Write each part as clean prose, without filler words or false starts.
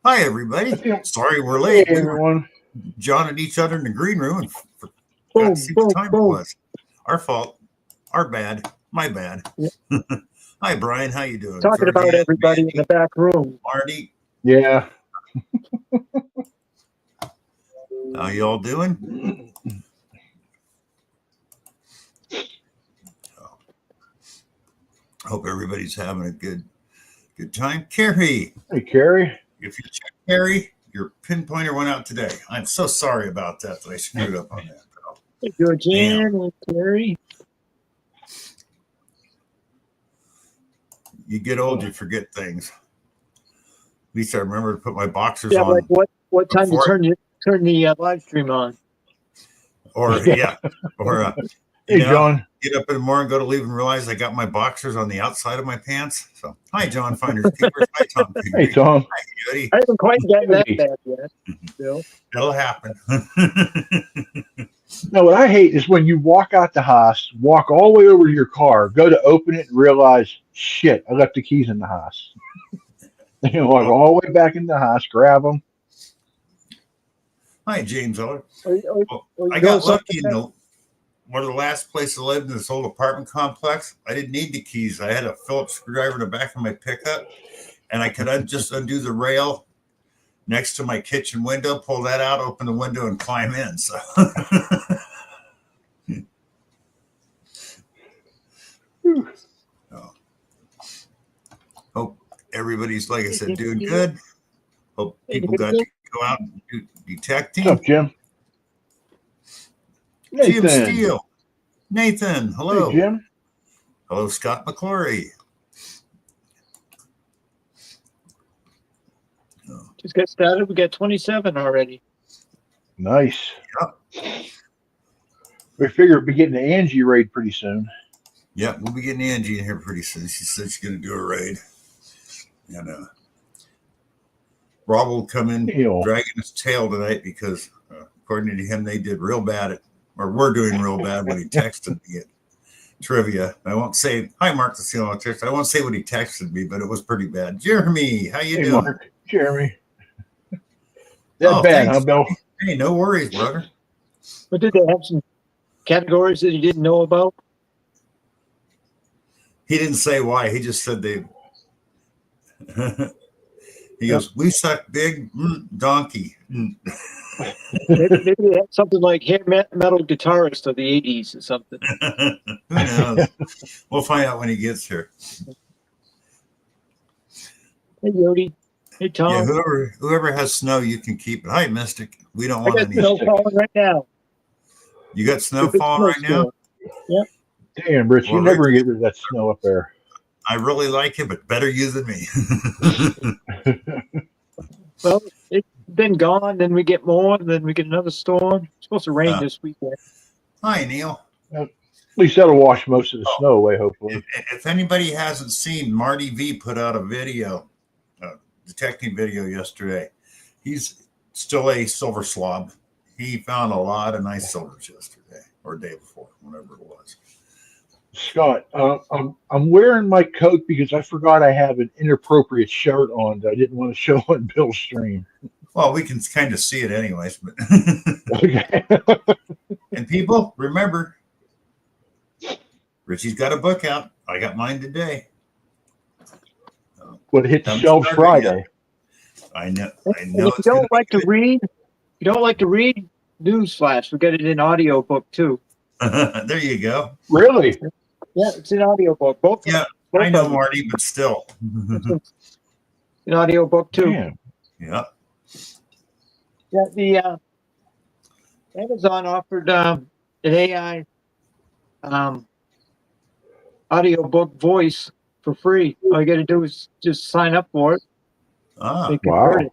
Hi, everybody. Sorry we're Hey, late. We were everyone. jawing at each other in the green room and forgot to Boom, see boom, what time it boom. was. Our fault. Our bad. My bad. Yeah. Hi, Brian. How you doing? Talking about Georgianne, everybody in the Mandy, back room. Marty, Yeah. how you all doing? Hope everybody's having a good time. Carrie, Hey, Carrie. if you check Carrie, your pinpointer went out today. I'm so sorry about that I screwed up on that. Hey, Georgianne and Terry. You get old, you forget things. At least I remember to put my boxers Yeah, on. like what time to before- turn the live stream on? Or Yeah. or Hey, John. get up in the morning, go to leave, and realize I got my boxers on the outside of my pants. So, hi, John Finders Keepers. Hi, Tom. Hey, Tom. Hi, Judy. I haven't quite gotten that Hey. bad yet. Bill. That'll happen. No, what I hate is when you walk out the house, walk all the way over to your car, go to open it, and realize, shit, I left the keys in the house. You walk all the way back in the house, grab them. Hi, James Eller. Or I you got go lucky in one of the last places I lived in this old apartment complex. I didn't need the keys. I had a Phillips screwdriver in the back of my pickup, and I could just undo the rail next to my kitchen window, pull that out, open the window, and climb in. So, hope everybody's, like I said, doing good. Hope people got to go out and do detecting. What's up, Jim? Jim Nathan. Steele. Nathan, hello. Hey, Jim. Hello, Scott McClory. Just get started. We got 27 already. Nice. Yeah. We figure we'll be getting the Angie raid pretty soon. Yeah, we'll be getting Angie in here pretty soon. She said she's going to do a raid. And Rob will come in dragging his tail tonight because, according to him, they did real bad or we're doing real bad when he texted me at trivia. I won't say, hi, Mark the Seal text. I won't say what he texted me, but it was pretty bad. Jeremy, how you doing? Mark. Jeremy. That bad, thanks. huh, Bill? Hey, no worries, brother. But did they have some categories that you didn't know about? He didn't say why. He just said they. He goes, we suck big donkey. Maybe they had something like hair metal guitarist of the 80s or something. Who knows? We'll find out when he gets here. Hey, Yodi. Hey, Tom. Yeah, whoever has snow, you can keep it. Hi, Mystic. We don't I want got any. snow falling right now. You got snow falling right now? Yep. Damn, Rich, you never get rid of that snow up there. I really like it, but better you than me. Well, it's been gone, then we get more, and then we get another storm. It's supposed to rain this weekend. Hi, Neil. At least that'll wash most of the snow away, hopefully. If anybody hasn't seen, Marty V put out a video, detecting video yesterday. He's still a silver slob. He found a lot of nice silvers yesterday or day before, whatever it was. Scott, I'm wearing my coat because I forgot I have an inappropriate shirt on that I didn't want to show on Bill's stream. Well, we can kind of see it anyways. But Okay. And people, remember, Richie's got a book out. I got mine today. Well, it hit the shelves Friday. I know. If you don't like to read, newsflash. We got it in audiobook too. There you go. Really? Yeah, it's an audiobook. Both. Yeah, both I know, of them. Marty, but still. An audiobook too. Damn. Yeah. Yeah, the Amazon offered an AI audiobook voice for free. All you got to do is just sign up for it. Ah, wow. It.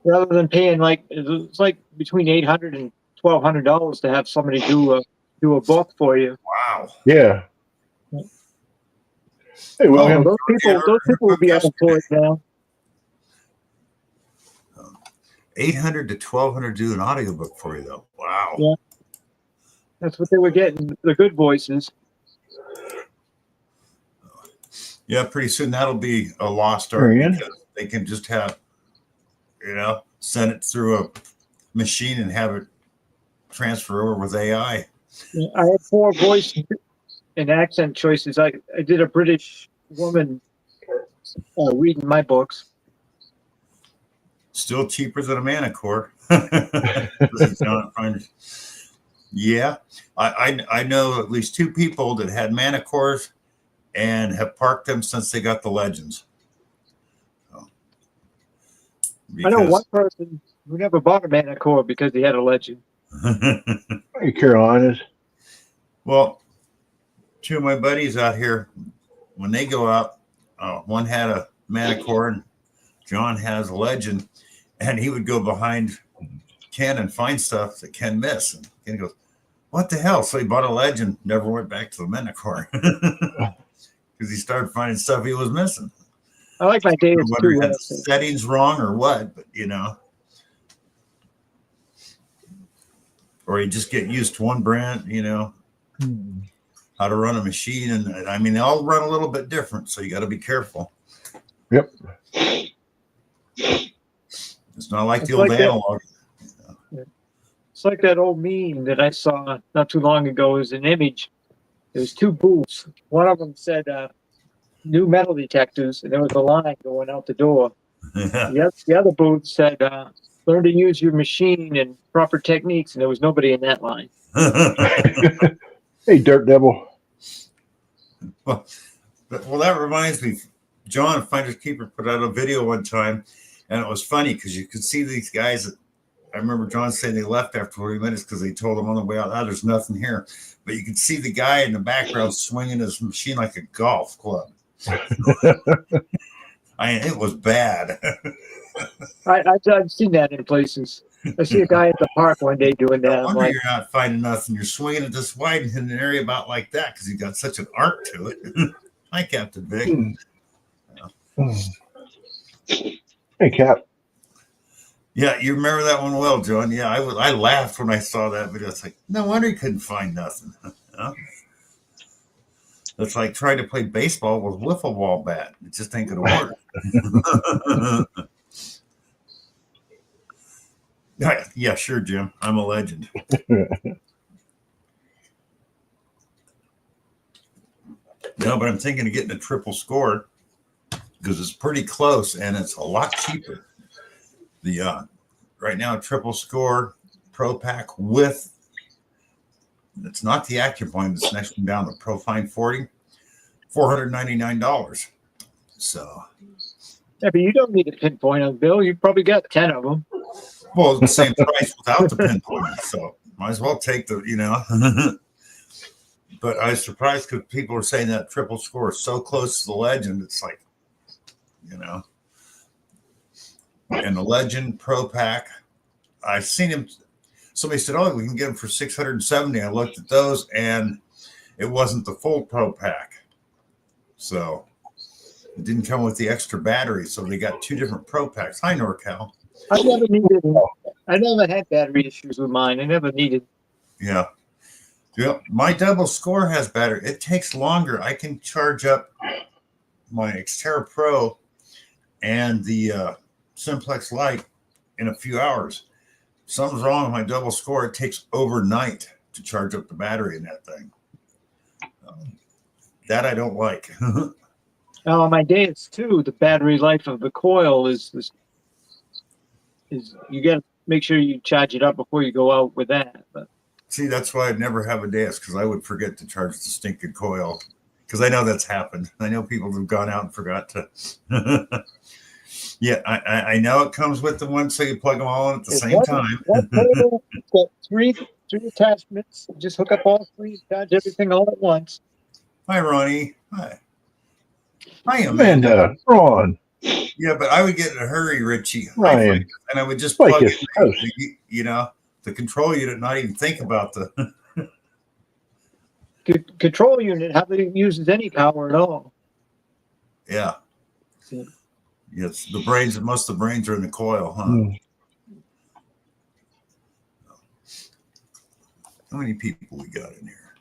Rather than paying it's like between $800 and $1,200 to have somebody do a book for you. Wow. Yeah. Hey, William. Those people will be unemployed now. 800 to 1,200 do an audiobook for you, though. Wow. Yeah. That's what they were getting, the good voices. Yeah, pretty soon that'll be a lost art because they can just have send it through a machine and have it transfer over with AI. I had 4 voice and accent choices. I did a British woman reading my books. Still cheaper than a Manicore. Yeah, I know at least 2 people that had Manicores and have parked them since they got the Legends. I know one person who never bought a Manicore because he had a Legend. Hey, Carolinas. Well, 2 of my buddies out here, when they go out, one had a Manicore and John has a Legend, and he would go behind Ken and find stuff that Ken missed. And Ken goes, "What the hell?" So he bought a Legend, never went back to the Manicore because he started finding stuff he was missing. I like my days whether too. he had the settings wrong or what, but or you just get used to one brand, how to run a machine, and I mean they all run a little bit different, so you got to be careful. Yep. It's not like the old analog. It's like that old meme that I saw not too long ago. It was an image. There was 2 booths. One of them said new metal detectors, and there was a line going out the door. The other booth said learn to use your machine and proper techniques, and there was nobody in that line. Hey, Dirt Devil. Well, that reminds me, John, Finders Keeper, put out a video one time, and it was funny because you could see these guys that, I remember John saying they left after 40 minutes because they told him on the way out, there's nothing here. But you could see the guy in the background swinging his machine like a golf club. It was bad. I've seen that in places. I see a guy at the park one day doing that. No wonder you're not finding nothing. You're swinging it this wide in an area about like that because you got such an arc to it. Hi, Captain Vic. Hey, Cap. Yeah, you remember that one well, John. Yeah, I laughed when I saw that video. It's like, no wonder he couldn't find nothing. It's like trying to play baseball with a wiffle ball bat. It just ain't gonna work. Yeah, sure, Jim. I'm a legend. No, but I'm thinking of getting a triple score because it's pretty close and it's a lot cheaper. The right now triple score Pro Pack with, it's not the Acupoint, it's next one down, the Profine 40, $499. So yeah, but you don't need a pinpoint on Bill. You probably got 10 of them. Well, it's the same price without the pinpoint, so might as well take the. But I was surprised because people were saying that triple score is so close to the Legend. It's like, and the Legend Pro Pack, I've seen him. Somebody said, "Oh, we can get them for $670." I looked at those, and it wasn't the full Pro Pack, so it didn't come with the extra battery. So they got 2 different Pro Packs. Hi, NorCal. I never had battery issues with mine. I never needed. Yeah. My double score has battery. It takes longer. I can charge up my Xterra Pro and the Simplex Lite in a few hours. Something's wrong with my double score. It takes overnight to charge up the battery in that thing. That I don't like. On my days too, the battery life of the coil is you got to make sure you charge it up before you go out with that. But see, that's why I'd never have a desk because I would forget to charge the stinking coil because I know that's happened. I know people have gone out and forgot to. Yeah, I know it comes with the one, so you plug them all in at the same time. One cable, got three attachments. Just hook up all 3, charge everything all at once. Hi, Ronnie. Hi, Amanda. Ron. Yeah, but I would get in a hurry, Richie. Ryan. And I would just like plug in the control unit, not even think about the control unit hardly uses any power at all. Yeah. So, Yes, the brains. Most of the brains are in the coil, huh? How many people we got in here?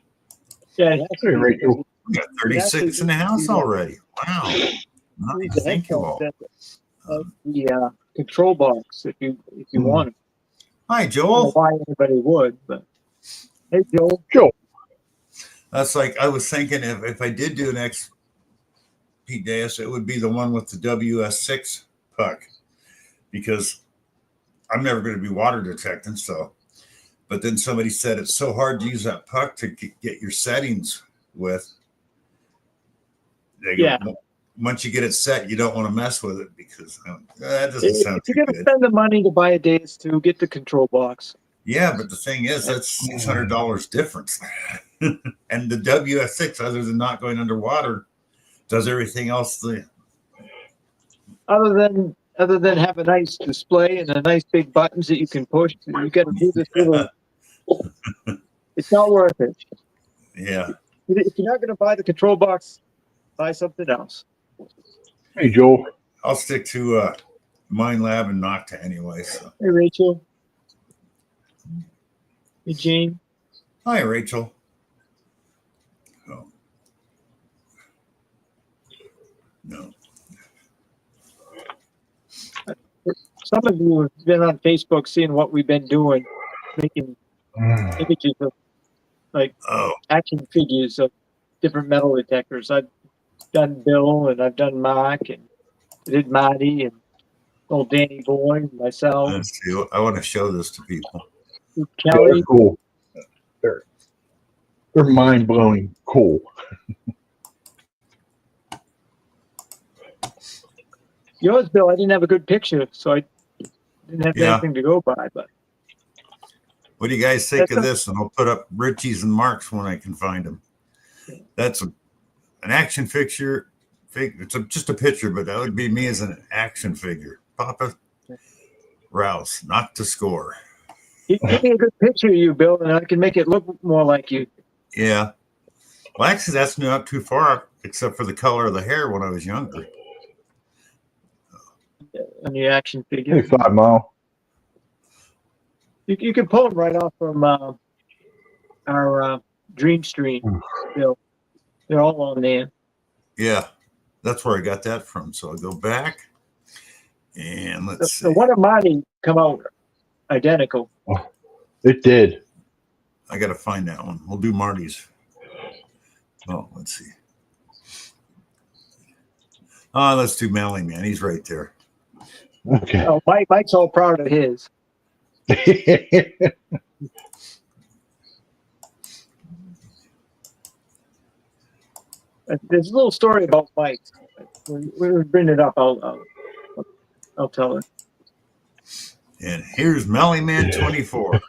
yeah, Hey, Rachel. We got 36 in the house already. Wow. Not even thank you all. The control box if you want it. Hi, I don't know Joel. why anybody would, but hey, Joel. Joe. That's like I was thinking if I did do an XP Deus, it would be the one with the WS6 puck because I'm never going to be water detecting. So, but then somebody said it's so hard to use that puck to get your settings with. Yeah. Once you get it set, you don't want to mess with it because that doesn't sound If you're too going to good. spend the money to buy a Deus 2, get the control box. Yeah, but the thing is, that's $600 difference. And the WS6, other than not going underwater, does everything else. Other than have a nice display and a nice big buttons that you can push, you got to do this little. It's not worth it. Yeah. If you're not going to buy the control box, buy something else. Hey, Joel. I'll stick to Mind Lab and Nocta anyway. So. Hey, Rachel. Hey, Jane. Hi, Rachel. Oh. No. Some of you have been on Facebook seeing what we've been doing, making images of action figures of different metal detectors. I've done Bill and I've done Mark and I did Marty and old Danny Boy and myself. Let's see. I want to show this to people. Kelly. They're cool. They're mind blowing cool. Yours, Bill, I didn't have a good picture, so I didn't have anything to go by. But what do you guys think of this? And I'll put up Richie's and Mark's when I can find them. That's an action figure. It's just a picture, but that would be me as an action figure. Papa Rouse, not to score. Give me a good picture of you, Bill, and I can make it look more like you. Yeah. Well, actually, that's not too far, except for the color of the hair when I was younger. On the action figure. Hey, 5 Mile. You can pull them right off from our Dream Stream, Bill. They're all on there. Yeah, that's where I got that from. So I'll go back and let's see. The one of Marty come out identical. Oh, it did. I got to find that one. We'll do Marty's. Oh, let's see. Let's do Melly Man. He's right there. Okay. Oh, Mike's all proud of his. There's a little story about Mike. We'll bring it up. I'll tell it. And here's Melly Man 24.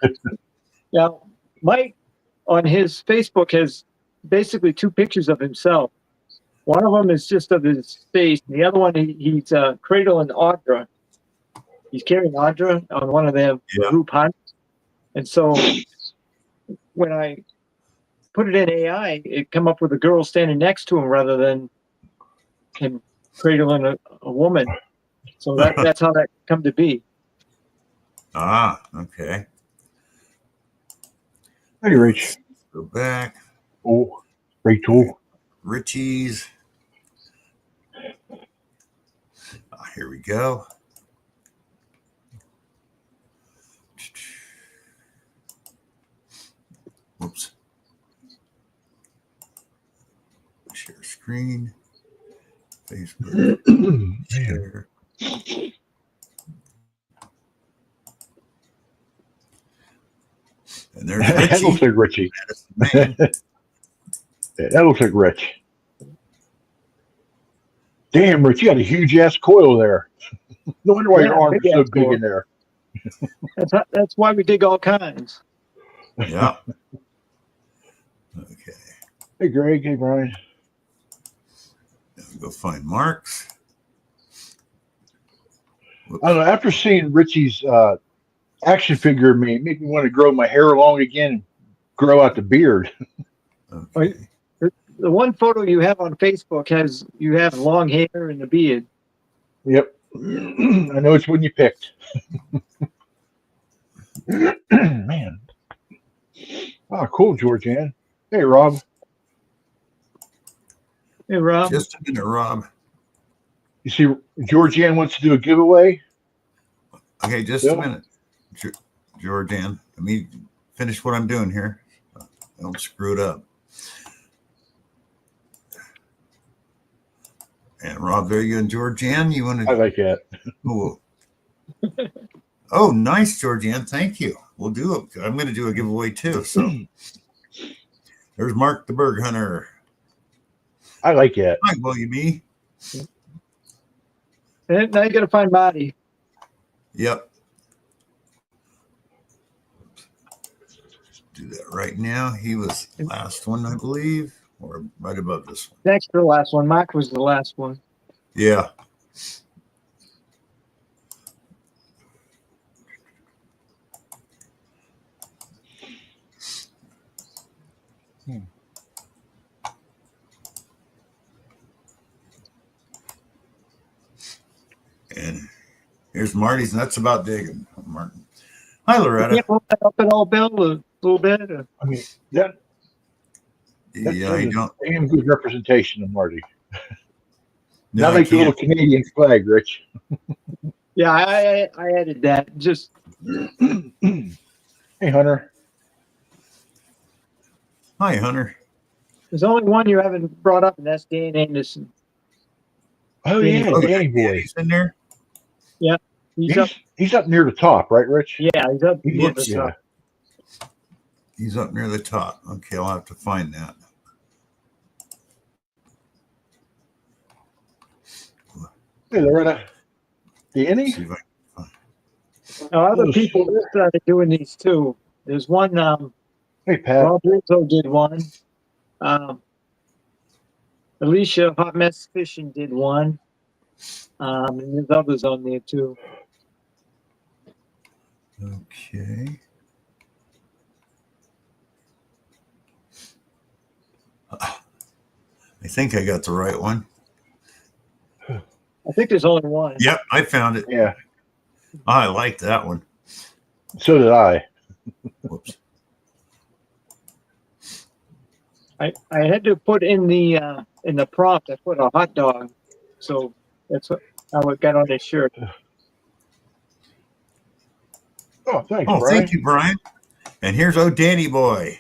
Now, Mike on his Facebook has basically 2 pictures of himself. One of them is just of his face, and the other one he's cradling Audra. He's carrying Audra on one of their group hunts, and so when I put it in AI, it come up with a girl standing next to him rather than him cradling a woman. So that's how that come to be. Ah, okay. Hey, Rich. Go back. Oh, Rachel. Richie's. Here we go. Whoops. Share screen. Facebook. Share. And there's Richie. That looks like Richie. That looks like Rich. Damn, Rich, you got a huge ass coil there. No wonder why your arms are so big in there. That's why we dig all kinds. Yeah. Okay. Hey, Greg. Hey, Brian. Go find Mark's. Whoops. I don't know. After seeing Richie's action figure, made me want to grow my hair long again and grow out the beard. Okay. The one photo you have on Facebook has you have long hair and a beard. Yep. I know it's one you picked. Man. Oh, cool, Georgianne. Hey, Rob. Hey, Rob. Just a minute, Rob. You see, Georgianne wants to do a giveaway. Okay, just Bill? a minute, Georgianne. Let me finish what I'm doing here. I don't screw it up. And Rob, there you and Georgianne, you want I to? like that. Cool. Oh, nice, Georgianne. Thank you. We'll do it. I'm going to do a giveaway too. So there's Mark the Berg Hunter. I like that. Hi, William E. And now you got to find Marty. Yep. Do that right now. He was last one, I believe, or right above this one. Next to the last one. Mark was the last one. Yeah. And here's Marty's nuts about digging. Martin. Hi, Loretta. Can't pull that up at all, Bill, a little bit. I mean, that's Yeah, I don't. damn good representation of Marty. No, Not I like the little can't. Canadian flag, Rich. Yeah, I added that. Just Hey, Hunter. Hi, Hunter. there's only one you haven't brought up, and that's Dan Anderson. Oh, Danny yeah, Boy. Danny Boy. He's in there. He's up. He's up near the top, right, Rich? Yeah, he's up. He near looks, the yeah. top. He's up near the top. Okay, I'll have to find that. Hey, Loretta. Danny? See if I Now, other Oh, people sure. started doing these too. There's one. Hey, Pat. Rob Rizzo did one. Alicia Hot Mess Fishing did one. And there's others on there too. Okay. I think I got the right one. I think there's only one. Yep, I found it. Yeah, I like that one. so did I. Whoops. I had to put in the prompt. I put a hot dog, so that's how it got on his shirt. Oh, thanks, Oh, Brian. thank you, Brian. And here's Oh Danny Boy.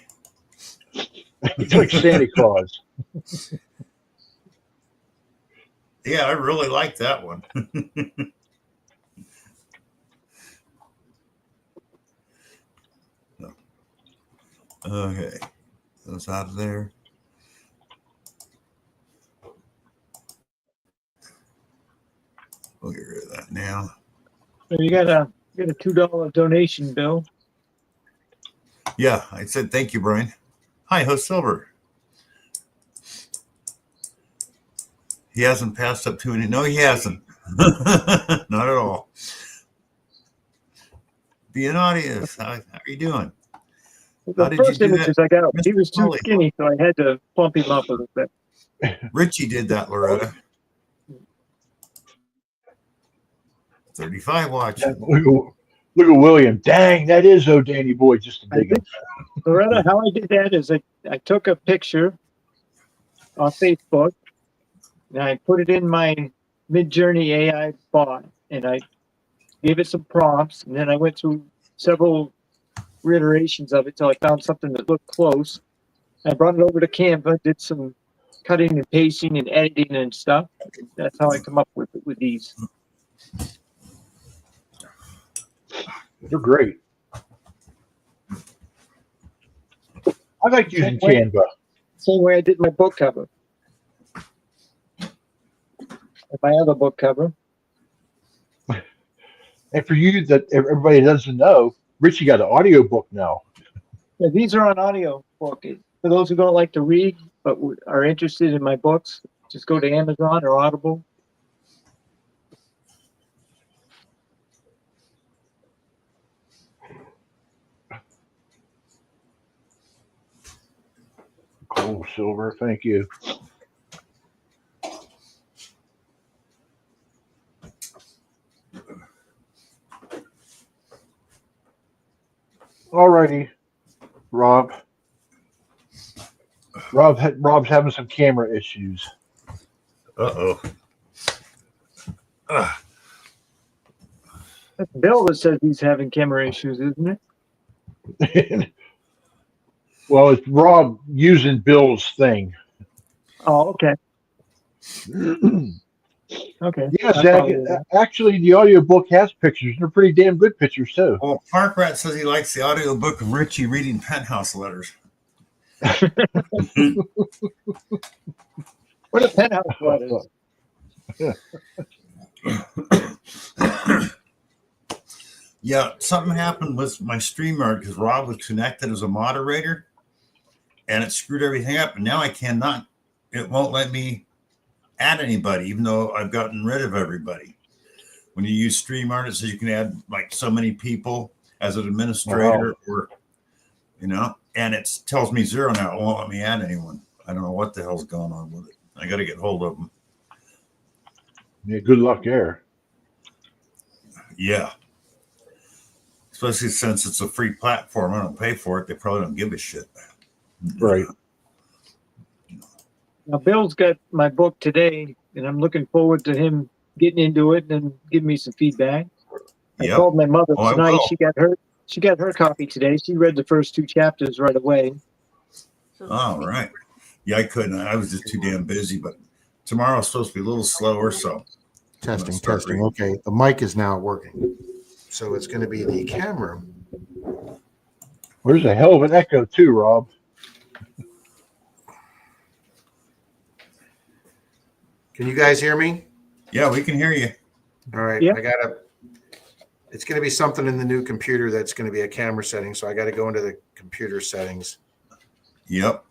It's like Santa Claus. Yeah, I really like that one. Okay, those out of there. We'll get rid of that now. So you got a $2 donation, Bill. Yeah, I said thank you, Brian. Hi, Host Silver. He hasn't passed up to any. No, he hasn't. Not at all. Being audience, how are you doing? How The did you first do that, images I got, he Mr. was too Foley? skinny, so I had to plump him up a little bit. Richie did that, Loretta. 35 watching. Look at William. Dang, that is Oh Danny Boy just to I dig him. think, Loretta, how I did that is I took a picture on Facebook and I put it in my Midjourney AI bot and I gave it some prompts and then I went through several reiterations of it till I found something that looked close. I brought it over to Canva, did some cutting and pasting and editing and stuff. That's how I come up with these. They're great. I like using Canva. Same way I did my book cover. My other book cover. And for you that everybody doesn't know, Richie got an audio book now. Yeah, these are on audio book. For those who don't like to read but are interested in my books, just go to Amazon or Audible. Cool, Silver. Thank you. Alrighty, Rob. Rob's having some camera issues. Uh-oh. That's Bill that says he's having camera issues, isn't it? Well, it's Rob using Bill's thing. Oh, okay. Okay. Yeah, I Zach. follow that. Actually, the audiobook has pictures. They're pretty damn good pictures too. Well, Park Rat says he likes the audiobook of Richie reading Penthouse letters. What a penthouse letters. Yeah, something happened with my StreamYard because Rob was connected as a moderator, and it screwed everything up. And now I cannot. It won't let me add anybody, even though I've gotten rid of everybody. When you use StreamYard, it says you can add like so many people as an administrator, or and it tells me 0 now. It won't let me add anyone. I don't know what the hell's going on with it. I got to get hold of them. Yeah, good luck there. Yeah. Especially since it's a free platform. I don't pay for it. They probably don't give a shit. Right. Now, Bill's got my book today, and I'm looking forward to him getting into it and giving me some feedback. I Yep. told my mother Oh, I tonight will. she got her copy today. She read the first 2 chapters right away. All right. Yeah, I couldn't. I was just too damn busy, but tomorrow's supposed to be a little slower, so Testing, start testing. reading. Okay, the mic is now working. So it's going to be the camera. There's a hell of an echo too, Rob. Can you guys hear me? Yeah, we can hear you. All right, Yeah. it's going to be something in the new computer that's going to be a camera setting. So I got to go into the computer settings Yep.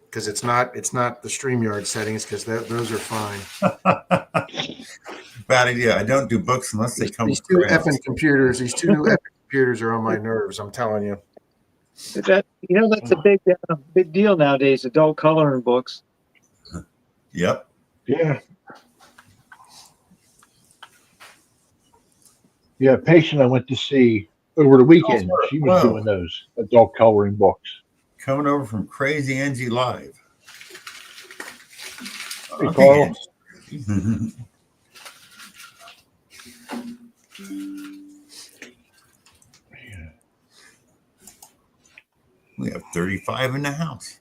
because it's not the StreamYard settings because those are fine. Bad idea. I don't do books unless they come These with two credits. effing computers, these two new effing computers are on my nerves. I'm telling you. That's a big deal nowadays. Adult coloring books. Yep. Yeah. Yeah, a patient I went to see over the weekend. She was Whoa. doing those adult coloring books. Coming over from Crazy Angie Live. Hey, Carl. Angie. We have 35 in the house.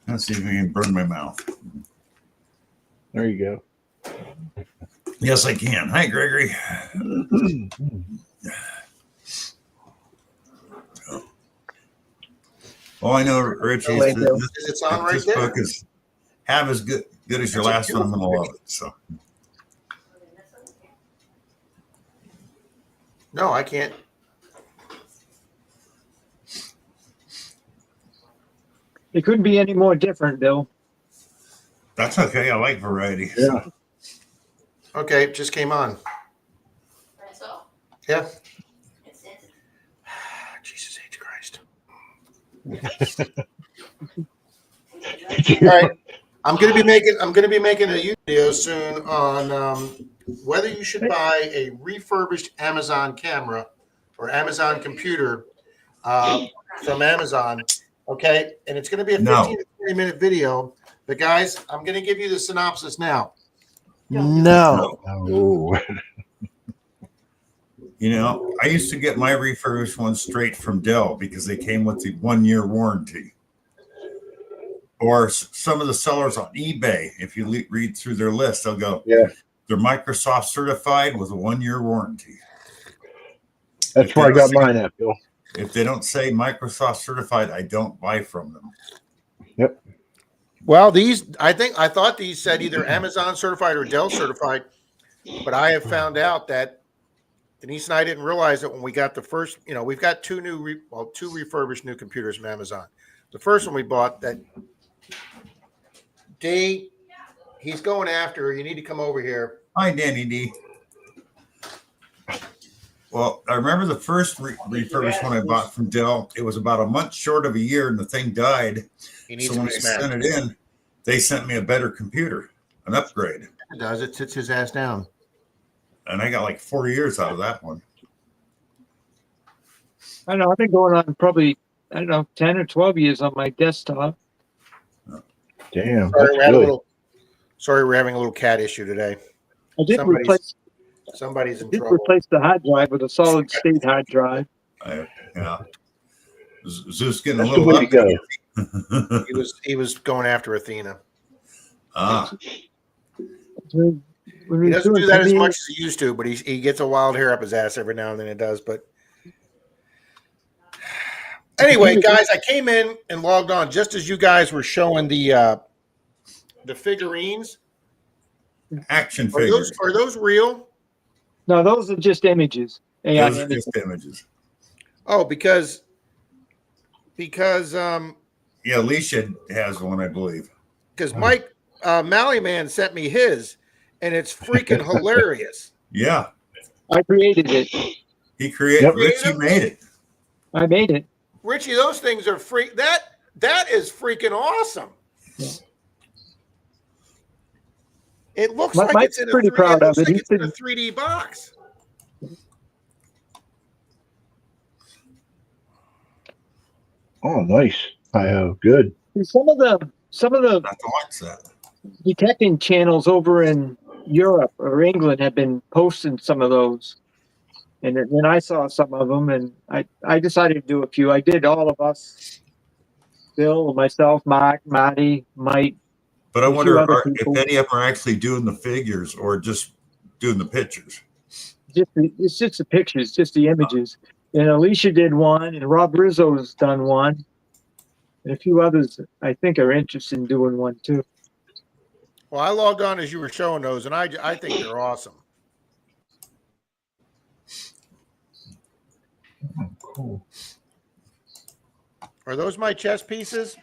Let's see if we can burn my mouth. There you go. Yes, I can. Hi, Gregory. All I know, Richie, is It's on right this there. book is half as good as your That's a last one. I'm going to beautiful love it. So, No, I can't. It couldn't be any more different, Bill. that's okay. I like variety. Yeah. Okay, it just came on. That's all. Yeah. It's in. Jesus H. Christ. All All right. I'm gonna be making a YouTube video soon on whether you should buy a refurbished Amazon camera or Amazon computer from Amazon. Okay, and it's gonna be a 15 to 20-minute video. But guys, I'm gonna give you the synopsis now. No. Oh. I used to get my refurbished ones straight from Dell because they came with the 1-year warranty. Or some of the sellers on eBay, if you read through their list, they'll go, Yeah. they're Microsoft certified with a 1-year warranty. That's where I got mine at, Bill. If they don't say Microsoft certified, I don't buy from them. Yep. Well, I thought these said either Amazon certified or Dell certified, but I have found out that Denise and I didn't realize that when we got the first, we've got two refurbished new computers from Amazon. The first one we bought that D, he's going after her. You need to come over here. Hi, Danny D. Well, I remember the first refurbished one I bought from Dell. It was about a month short of a year, and the thing died. He needs So to when be I smacked. sent it in, they sent me a better computer, an upgrade. It does. It sits his ass down. And I got like 4 years out of that one. I don't know. I've been going on probably I don't know, 10 or 12 years on my desktop. Damn, Sorry, that's good. we're having a little cat issue today. I did Somebody's in did trouble. replace the hard drive with a solid state hard drive. Yeah. Zeus getting That's a the little way to up. go. He was going after Athena. When we He were doesn't doing do that as community- much as he used to, but he gets a wild hair up his ass every now and then. It does, but anyway, guys, I came in and logged on just as you guys were showing the figurines. Action figures. Are those real? No, those are just images. AI Those are images. just images. Oh, because Yeah, Alicia has one, I believe. Mike Mallyman sent me his, and it's freaking hilarious. Yeah, I created it. he created. Yep. Richie made it. I made it. Richie, those things are free. That is freaking awesome. Yeah. It looks like Mike's it's in pretty proud of it. It's in a 3D box. Oh, nice. Good. Some of the Not to watch that. detecting channels over in Europe or England have been posting some of those. And then I saw some of them, and I decided to do a few. I did all of us, Bill, myself, Mark, Marty, Mike. But I A few wonder other if people. any of them are actually doing the figures or just doing the pictures. It's just the pictures, just the images. And Alicia did one, and Rob Rizzo's done one, and a few others I think are interested in doing one too. Well, I logged on as you were showing those, and I think they're awesome. Cool. Are those my chess pieces?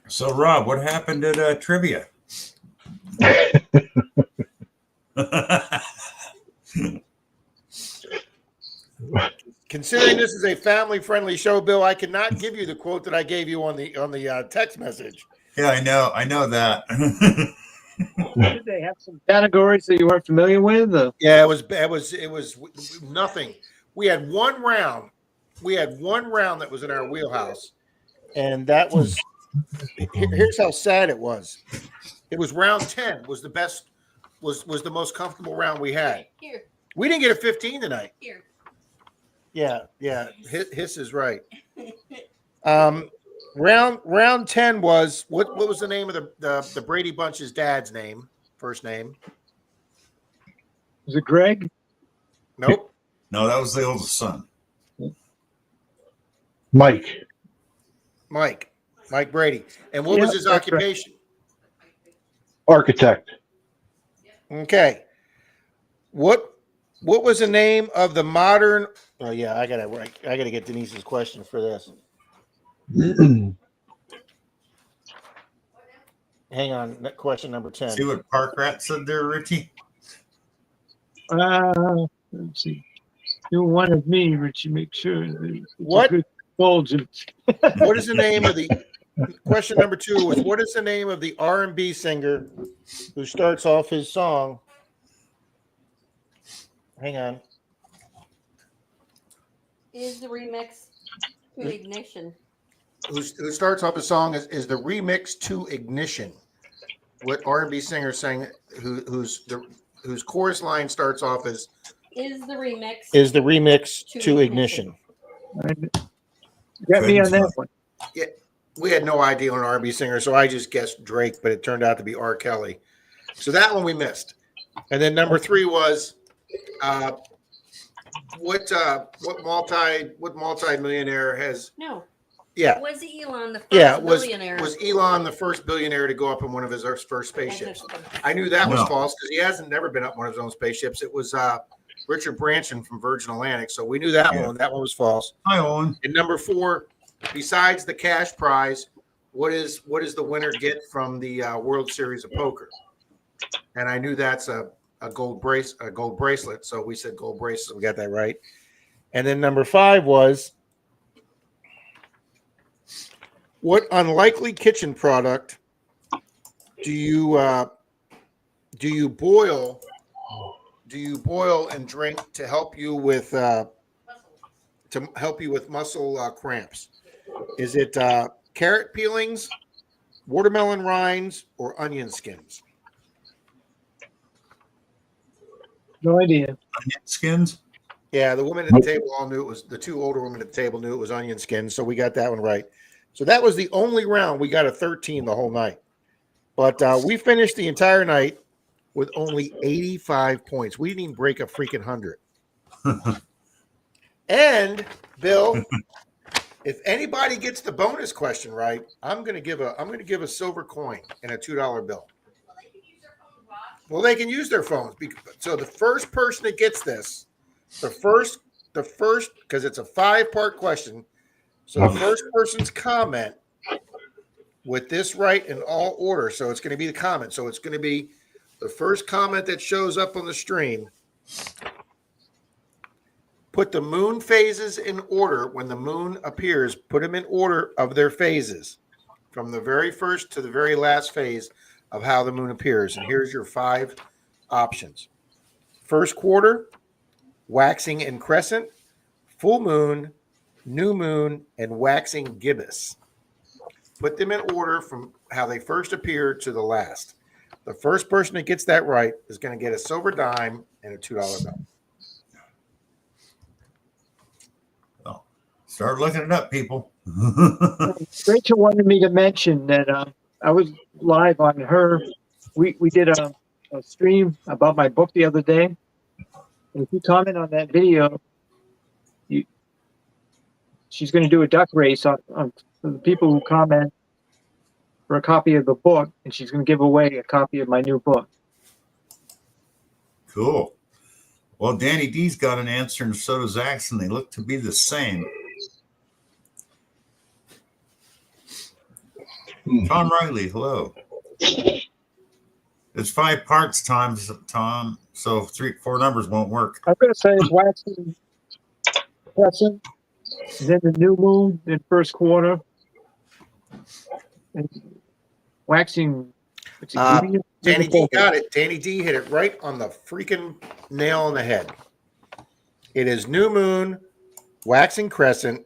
So, Rob, what happened at trivia? Considering this is a family-friendly show, Bill, I cannot give you the quote that I gave you on the text message. Yeah, I know that. Did they have some categories that you weren't familiar with? Yeah, it was nothing. We had one round. That was in our wheelhouse, and that was. Here's how sad it was. It was round 10. Was the best. Was the most comfortable round we had. Here, We didn't get a 15 tonight. here. Yeah. Hiss is right. Round 10 was what was the name of the Brady Bunch's dad's name? First name? Was it Greg? Nope. No, that was the oldest son. Mike. Mike Brady. And what Yeah, was his that's right. occupation? Architect. Okay. What was the name of the modern? Oh yeah, I gotta get Denise's question for this. Hang on, question number 10. See what Park Rat said there, Richie? Let's see. You wanted me, Richie. Make sure. It's a What? good Fulgence. What is the name of the question number 2 was what is the name of the R&B singer who starts off his song? Hang on. Is the remix to Ignition. Who starts off his song is the remix to Ignition. What R&B singer sang whose chorus line starts off as Is the remix is the remix to Ignition. Got me on that one. We had no idea on an R&B singer, so I just guessed Drake, but it turned out to be R. Kelly. So that one we missed. And then number 3 was what multi-millionaire has? No. Yeah, Was Elon the first billionaire? was Elon the first billionaire to go up in one of his first spaceships? I knew that was No. false because he hasn't never been up one of his own spaceships. It was Richard Branson from Virgin Atlantic, so we knew that Yeah. one. That one was false. Hi, Owen. And number 4, besides the cash prize, what does the winner get from the World Series of Poker? And I knew that's a gold bracelet. So we said gold bracelet. We got that right. And then number 5 was What unlikely kitchen product do you boil? Do you boil and drink to help you with muscle cramps? Is it carrot peelings, watermelon rinds, or onion skins? No idea. Onion skins. Yeah, the women at the table all knew it was the two older women at the table knew it was onion skins, so we got that one right. So that was the only round. We got a 13 the whole night, but we finished the entire night with only 85 points. We didn't even break a freaking 100. And Bill, if anybody gets the bonus question right, I'm going to give a silver coin and a $2 bill. Well, they can use their phones. So the first person that gets this, the first, because it's a 5-part question. So the first person's comment with this right in all order. So it's going to be the comment. So it's going to be the first comment that shows up on the stream. Put the moon phases in order. When the moon appears, put them in order of their phases from the very first to the very last phase of how the moon appears. And here's your 5 options. First quarter, waxing and crescent, full moon, new moon, and waxing gibbous. Put them in order from how they first appeared to the last. The first person that gets that right is going to get a silver dime and a $2 bill. Start looking it up, people. Rachel wanted me to mention that I was live on her. We did a stream about my book the other day. And if you comment on that video, she's going to do a duck race on for the people who comment for a copy of the book, and she's going to give away a copy of my new book. Cool. Well, Danny D's got an answer, and so does Axe, and they look to be the same. Tom Riley, hello. It's 5 parts, Tom. So 4 numbers won't work. I'm going to say it's waxing crescent, then the new moon in first quarter, and waxing. Danny D got it. Danny D hit it right on the freaking nail on the head. It is new moon, waxing crescent,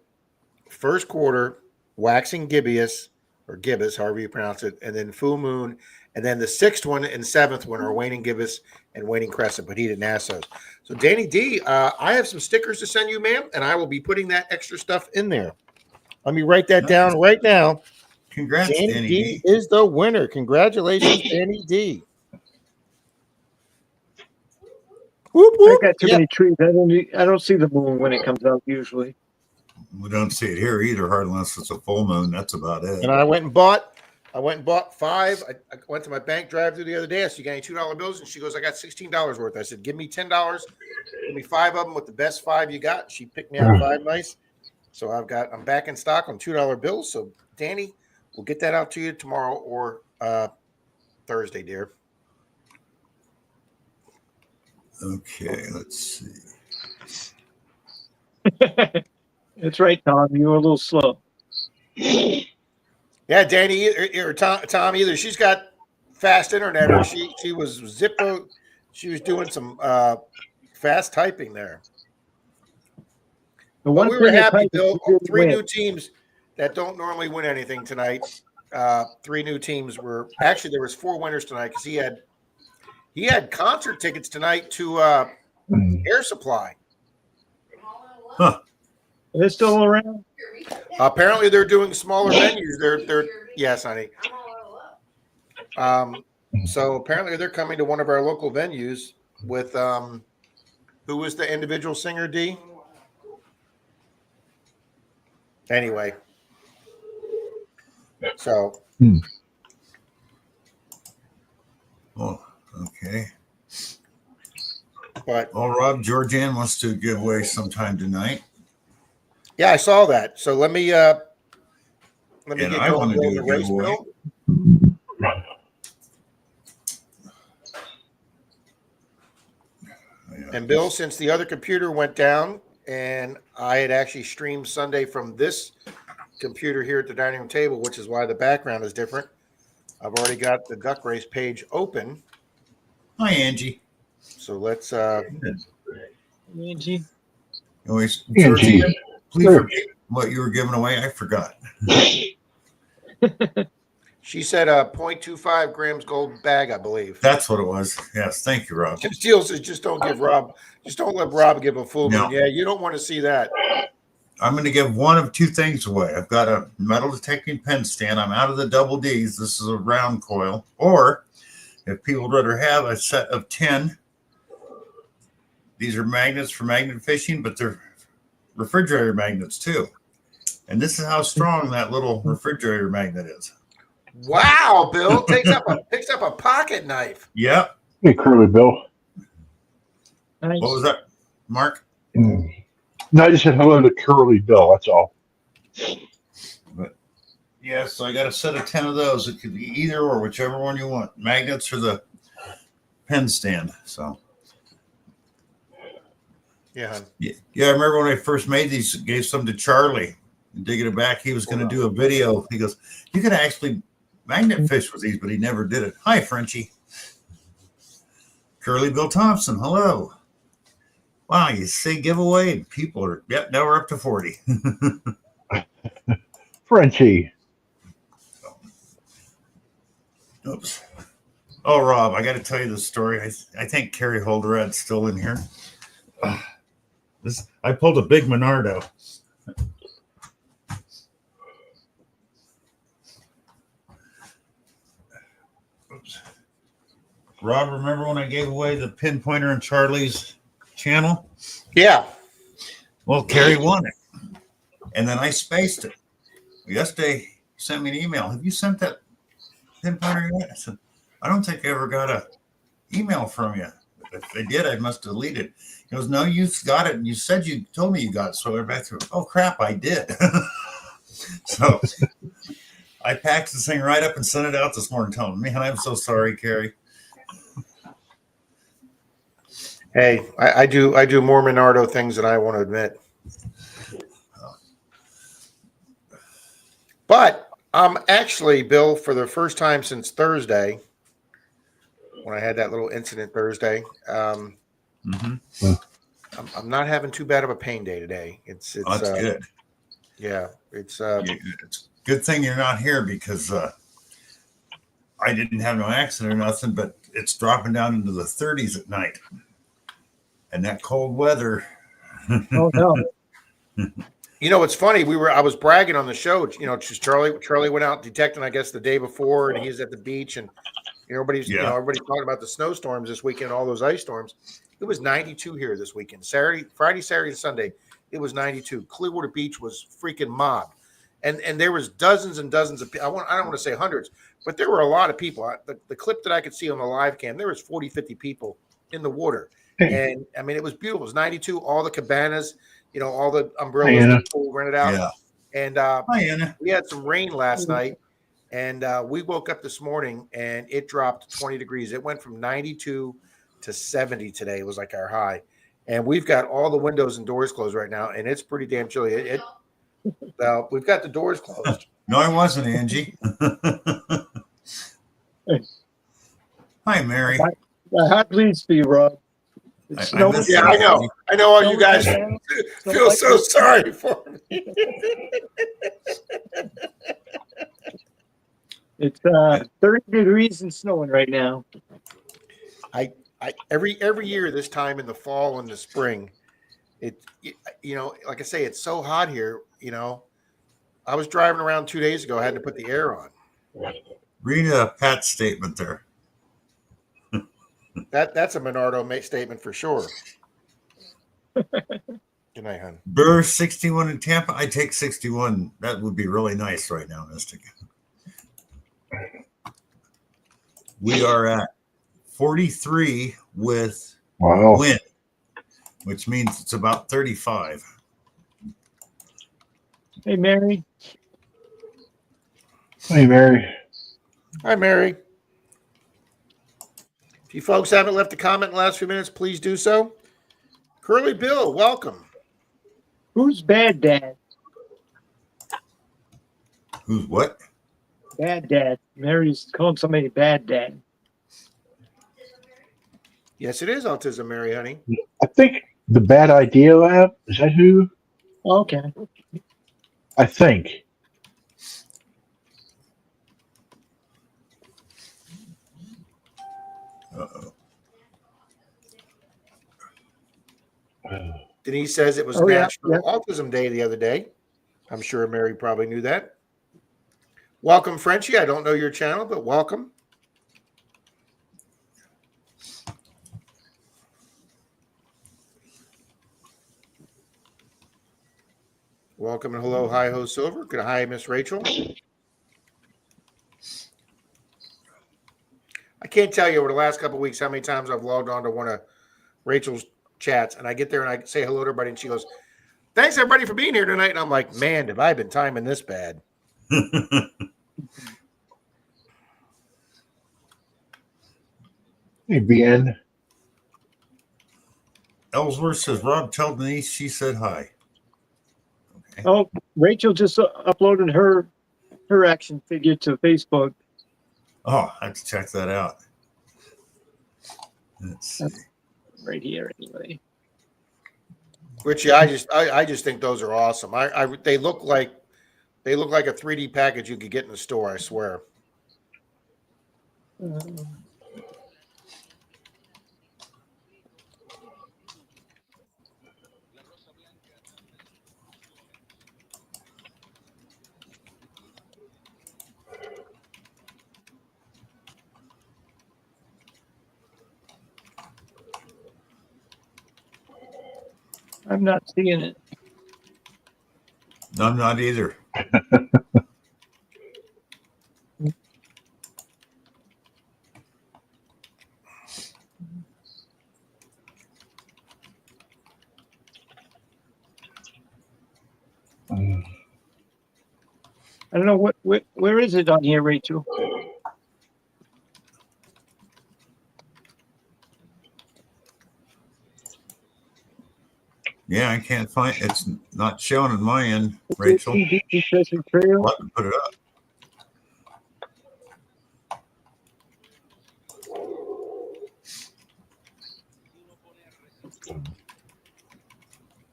first quarter, waxing gibbous, or gibbous, however you pronounce it, and then full moon, and then the 6th one and 7th one are waning gibbous and waning crescent, but he didn't ask those. So Danny D, I have some stickers to send you, ma'am, and I will be putting that extra stuff in there. Let me write that down right now. Congrats, Danny D is the winner. Congratulations, Danny D. Whoop, whoop. I got too many trees. I don't see the moon when it comes out usually. We don't see it here either, hardly unless it's a full moon. That's about it. And I went and bought 5. I went to my bank drive-through the other day. I said, "You got any $2 bills?" And she goes, "I got $16 worth." I said, "Give me $10. Give me 5 of them with the best 5 you got." She picked me out 5 nice. So I'm back in stock on $2 bills. So Danny, we'll get that out to you tomorrow or Thursday, dear. Okay, let's see. That's right, Tom. You were a little slow. Yeah, Danny or Tom, either she's got fast internet or she was Zippo. She was doing some fast typing there. The one we were happy, Bill. 3 win. new teams that don't normally win anything tonight. 3 new teams were actually there was 4 winners tonight because he had concert tickets tonight to Air Supply. Huh. Are they still around? Apparently, they're doing smaller venues. They're yes, honey. So apparently, they're coming to one of our local venues with who was the individual singer, D? Anyway, so. Oh, okay. But well, Rob Georgian wants to give away sometime tonight. Yeah, I saw that. So let me and get I want to do the a race, giveaway. Bill. And Bill, since the other computer went down and I had actually streamed Sunday from this computer here at the dining room table, which is why the background is different. I've already got the Duck Race page open. Hi, Angie. So let's Angie. Anyways, Angie. Georgie, please forget what you were giving away. I forgot. she said 0.25 grams gold bag, I believe. That's what it was. Yes, thank you, Rob. Jim Steele says just don't let Rob give a full No. moon. Yeah, you don't want to see that. I'm going to give one of two things away. I've got a metal detecting pen stand. I'm out of the double Ds. This is a round coil. Or if people would rather have a set of 10, these are magnets for magnet fishing, but they're refrigerator magnets too. And this is how strong that little refrigerator magnet is. Wow, Bill picks up a pocket knife. Yep. Hey, Curly Bill. Nice. What was that, Mark? No, I just said hello to Curly Bill. That's all. Yeah, so I got a set of 10 of those. It could be either or, whichever one you want. Magnets or the pen stand. So Yeah. yeah, I remember when I first made these, gave some to Charlie. And digging it back, he was going to do a video. He goes, "You can actually magnet fish with these," but he never did it. Hi, Frenchie. Curly Bill Thompson, hello. Wow, you say giveaway, and people are, yep, now we're up to 40. Frenchie. Oops. Oh, Rob, I got to tell you the story. I think Carrie Holderad's still in here. I pulled a big Monardo. Oops. Rob, remember when I gave away the pinpointer in Charlie's channel? Yeah. Well, Carrie won it. And then I spaced it. Yesterday, he sent me an email. Have you sent that pinpointer yet? I said, I don't think I ever got an email from you. If they did, I must delete it. He goes, no, you got it. And you said you told me you got it. So I went back through, oh, crap, I did. So I packed this thing right up and sent it out this morning telling me, man, I'm so sorry, Carrie. Hey, I do more Monardo things than I want to admit. But actually, Bill, for the first time since Thursday, when I had that little incident Thursday, I'm not having too bad of a pain day today. It's That's good. Yeah, it's it's a good thing you're not here because I didn't have no accident or nothing, but it's dropping down into the 30s at night. And that cold weather. Oh no. You know, it's funny. I was bragging on the show. You know, just Charlie went out detecting, I guess, the day before, and he's at the beach, and everybody's talking about the snowstorms this weekend, all those ice storms. It was 92 here this weekend. Friday, Saturday, and Sunday, it was 92. Clearwater Beach was freaking mobbed, and there was dozens and dozens of people. I don't want to say hundreds, but there were a lot of people. The clip that I could see on the live cam, there was 40, 50 people in the water, and I mean, it was beautiful. It was 92. All the cabanas. All the umbrellas people rented out. Yeah. And Hi, Anna. We had some rain last night, and we woke up this morning, and it dropped 20 degrees. It went from 92 to 70 today. It was like our high. And we've got all the windows and doors closed right now, and it's pretty damn chilly. We've got the doors closed. No, I wasn't, Angie. Hi, Mary. My heart bleeds for you, Rob. Yeah, I know. I know all you guys feel so sorry for me. It's 30 degrees and snowing right now. I every year this time in the fall and the spring, like I say, it's so hot here. I was driving around 2 days ago. I had to put the air on. Read Pat's statement there. That's a Monardo statement for sure. Good night, hon. Burr 61 in Tampa. I take 61. That would be really nice right now, Mystic. We are at 43 with wind, which means it's about 35. Hey, Mary. Hey, Mary. Hi, Mary. If you folks haven't left a comment in the last few minutes, please do so. Curly Bill, welcome. Who's bad, Dad? Who's what? Bad dad. Mary's calling somebody bad dad. Yes, it is autism, Mary, honey. I think the Bad Idea Lab, is that who? Okay. I think. Uh-oh. Denise says it was Oh, yeah, National Autism Day the other day. I'm sure Mary probably knew that. Welcome, Frenchie. I don't know your channel, but welcome. Welcome and hello, hi ho Silver. Good hi, Miss Rachel. I can't tell you over the last couple of weeks how many times I've logged on to one of Rachel's chats, and I get there and I say hello to everybody, and she goes, "Thanks everybody for being here tonight." And I'm like, "Man, have I been timing this bad?" Hey, BN. Ellsworth says, Rob, tell Denise she said hi. Okay. Oh, Rachel just uploaded her action figure to Facebook. Oh, I have to check that out. Let's see. Right here, anyway. Which I just think those are awesome. They look like a 3D package you could get in the store. I swear. I'm not seeing it. No, I'm not either. I don't know where is it on here, Rachel? Yeah, I can't find it's not showing on my end, Rachel. I'll have to put it up.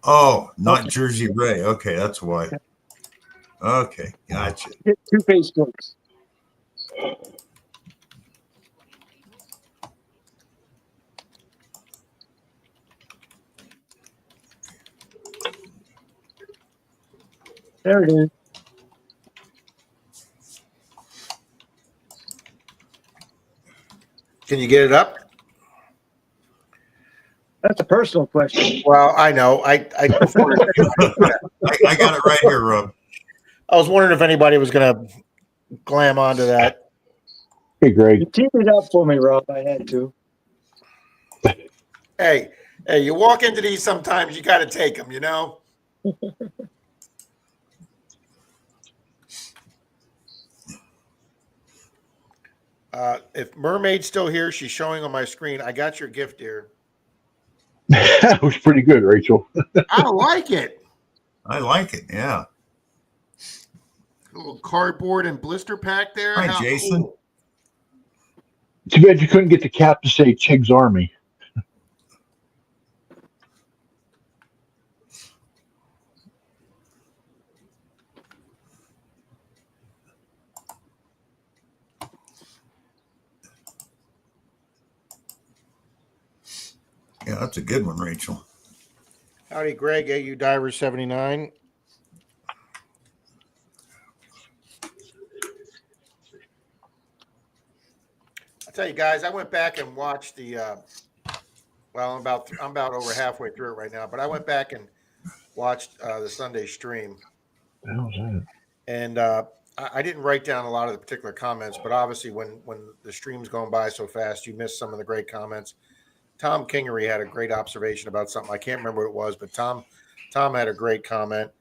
Oh, not Jersey Ray. Okay, that's why. Okay, gotcha. Two Facebooks. There it is. Can you get it up? That's a personal question. Well, I know. I was wondering, I got it right here, Rob. I was wondering if anybody was going to glam onto that. Hey, Greg. You teed it up for me, Rob. I had to. Hey, you walk into these sometimes, you got to take them, you know? If Mermaid's still here, she's showing on my screen. I got your gift, dear. That was pretty good, Rachel. I like it. I like it. Yeah. A little cardboard and blister pack there. Hi, Jason. Cool. Too bad you couldn't get the cap to say Chig's Army. Yeah, that's a good one, Rachel. Howdy, Greg. AU Diver 79. I tell you guys, I went back and watched the. Well, I'm about over halfway through it right now, but I went back and watched the Sunday stream. What the hell was that? And I didn't write down a lot of the particular comments, but obviously when the stream's going by so fast, you miss some of the great comments. Tom Kingery had a great observation about something. I can't remember what it was, but Tom had a great comment.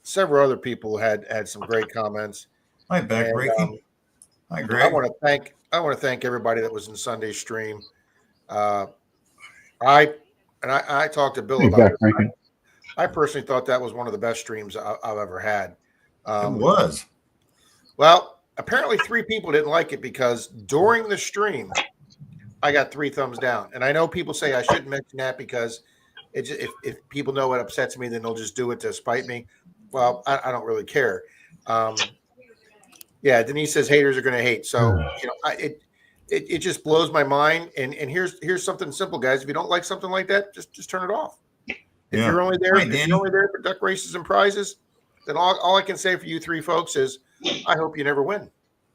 Several other people had some great comments. Hi, backbreaking. Hi, Greg. I want to thank everybody that was in Sunday's stream. I talked to Bill about it. I personally thought that was one of the best streams I've ever had. It was. Well, apparently 3 people didn't like it because during the stream, I got 3 thumbs down. And I know people say I shouldn't mention that because if people know what upsets me, then they'll just do it to spite me. Well, I don't really care. Yeah, Denise says haters are going to hate. So, it just blows my mind. And here's something simple, guys. If you don't like something like that, just turn it off. If you're only there, if you're only there for duck races and prizes, then all I can say for you 3 folks is, I hope you never win.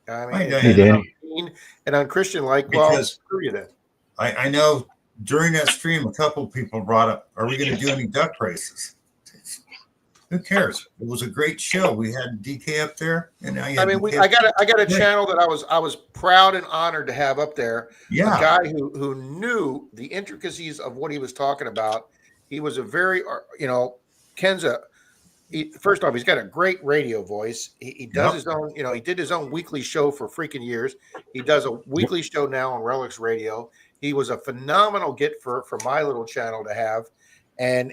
I mean, and unchristian like, well, screw you then. I know during that stream, a couple of people brought up, "Are we going to do any duck races?" Who cares? It was a great show. We had DK up there, and now you. I mean, I got a channel that I was proud and honored to have up there. Yeah, a guy who knew the intricacies of what he was talking about. He was a very, Ken's first off, he's got a great radio voice. He does his own, he did his own weekly show for freaking years. He does a weekly show now on Relics Radio. He was a phenomenal get for my little channel to have. And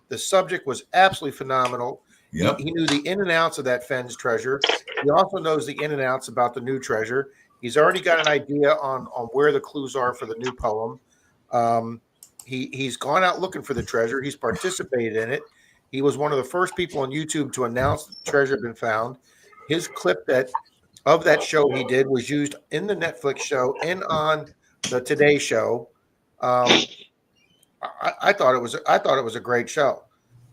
the subject was absolutely phenomenal. Yep. He knew the in and outs of that Fenn's treasure. He also knows the in and outs about the new treasure. He's already got an idea on where the clues are for the new poem. He's gone out looking for the treasure. He's participated in it. He was one of the first people on YouTube to announce the treasure had been found. His clip of that show he did was used in the Netflix show and on the Today Show. I thought it was a great show.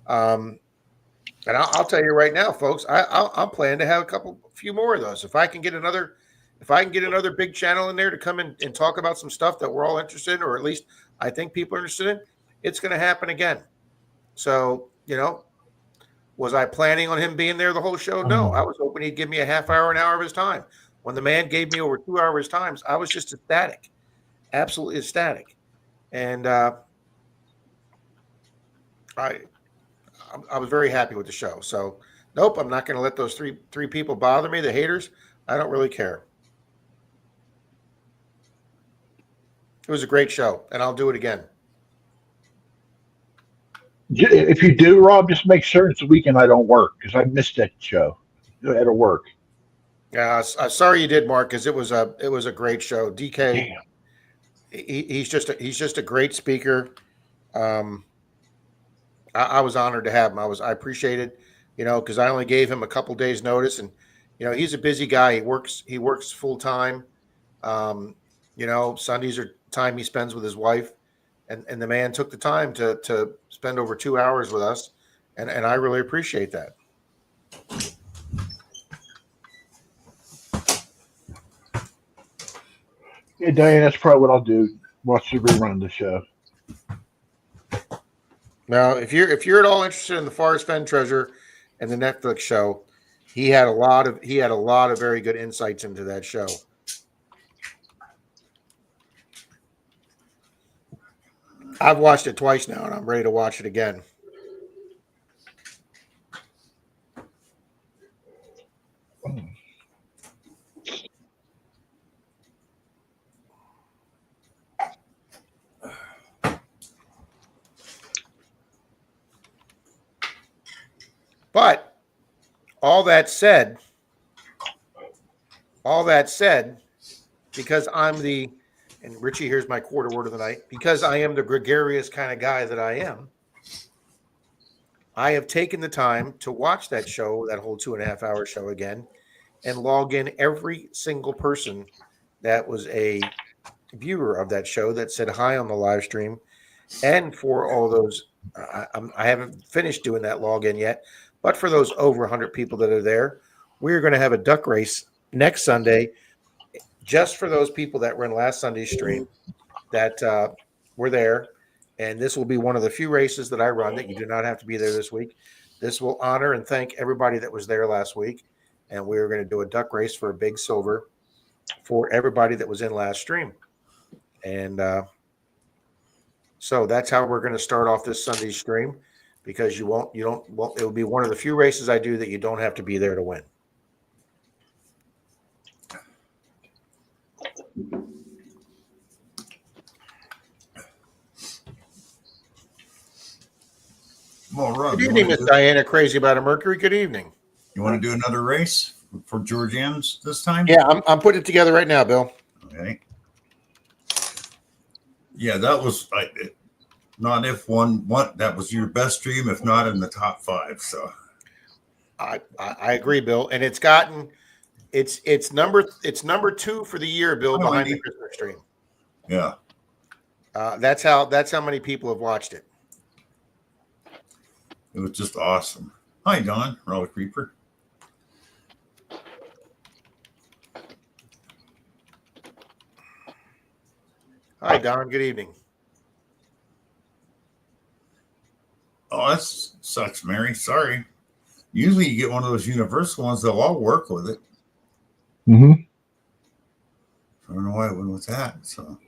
And I'll tell you right now, folks, I'm planning to have a few more of those. If I can get another big channel in there to come in and talk about some stuff that we're all interested in, or at least I think people are interested in, it's going to happen again. So, was I planning on him being there the whole show? No, I was hoping he'd give me a half hour, an hour of his time. When the man gave me over 2 hours times, I was just ecstatic, absolutely ecstatic. And I was very happy with the show. So, nope, I'm not going to let those three people bother me, the haters. I don't really care. It was a great show, and I'll do it again. If you do, Rob, just make sure it's the weekend I don't work because I missed that show. It'll work. Yeah, I'm sorry you did, Mark, because it was a great show. DK, he's just a great speaker. I was honored to have him. I appreciate it, because I only gave him a couple days notice, and he's a busy guy. He works full time. Sundays are time he spends with his wife. And the man took the time to spend over 2 hours with us, and I really appreciate that. Yeah, Diane, that's probably what I'll do. Watch the rerun of the show. Now, if you're at all interested in the Forrest Fenn treasure and the Netflix show, he had a lot of very good insights into that show. I've watched it twice now, and I'm ready to watch it again. But all that said, because and Richie, here's my quarter word of the night. Because I am the gregarious kind of guy that I am, I have taken the time to watch that show, that whole 2.5 hour show again, and log in every single person that was a viewer of that show that said hi on the live stream. And for all those, I haven't finished doing that login yet, but for those over 100 people that are there, we're going to have a duck race next Sunday just for those people that were in last Sunday's stream that were there. And this will be one of the few races that I run that you do not have to be there this week. This will honor and thank everybody that was there last week. And we're going to do a duck race for a big silver for everybody that was in last stream. And so that's how we're going to start off this Sunday's stream, because it will be one of the few races I do that you don't have to be there to win. Well, Rob, Good evening, Miss Diana Crazy About a Mercury. Good evening. You want to do another race for George M's this time? Yeah, I'm putting it together right now, Bill. Okay. Yeah, that was not if one that was your best stream, if not in the top 5. So I agree, Bill, and it's number 2 for the year, Bill, behind the Christmas stream. Yeah, that's how many people have watched it. it was just awesome. Hi, Don, Relic Reaper. Hi, Don. Good evening. Oh, that sucks, Mary. Sorry. Usually you get one of those universal ones, they'll all work with it. Mm-hmm. I don't know why it went with that. So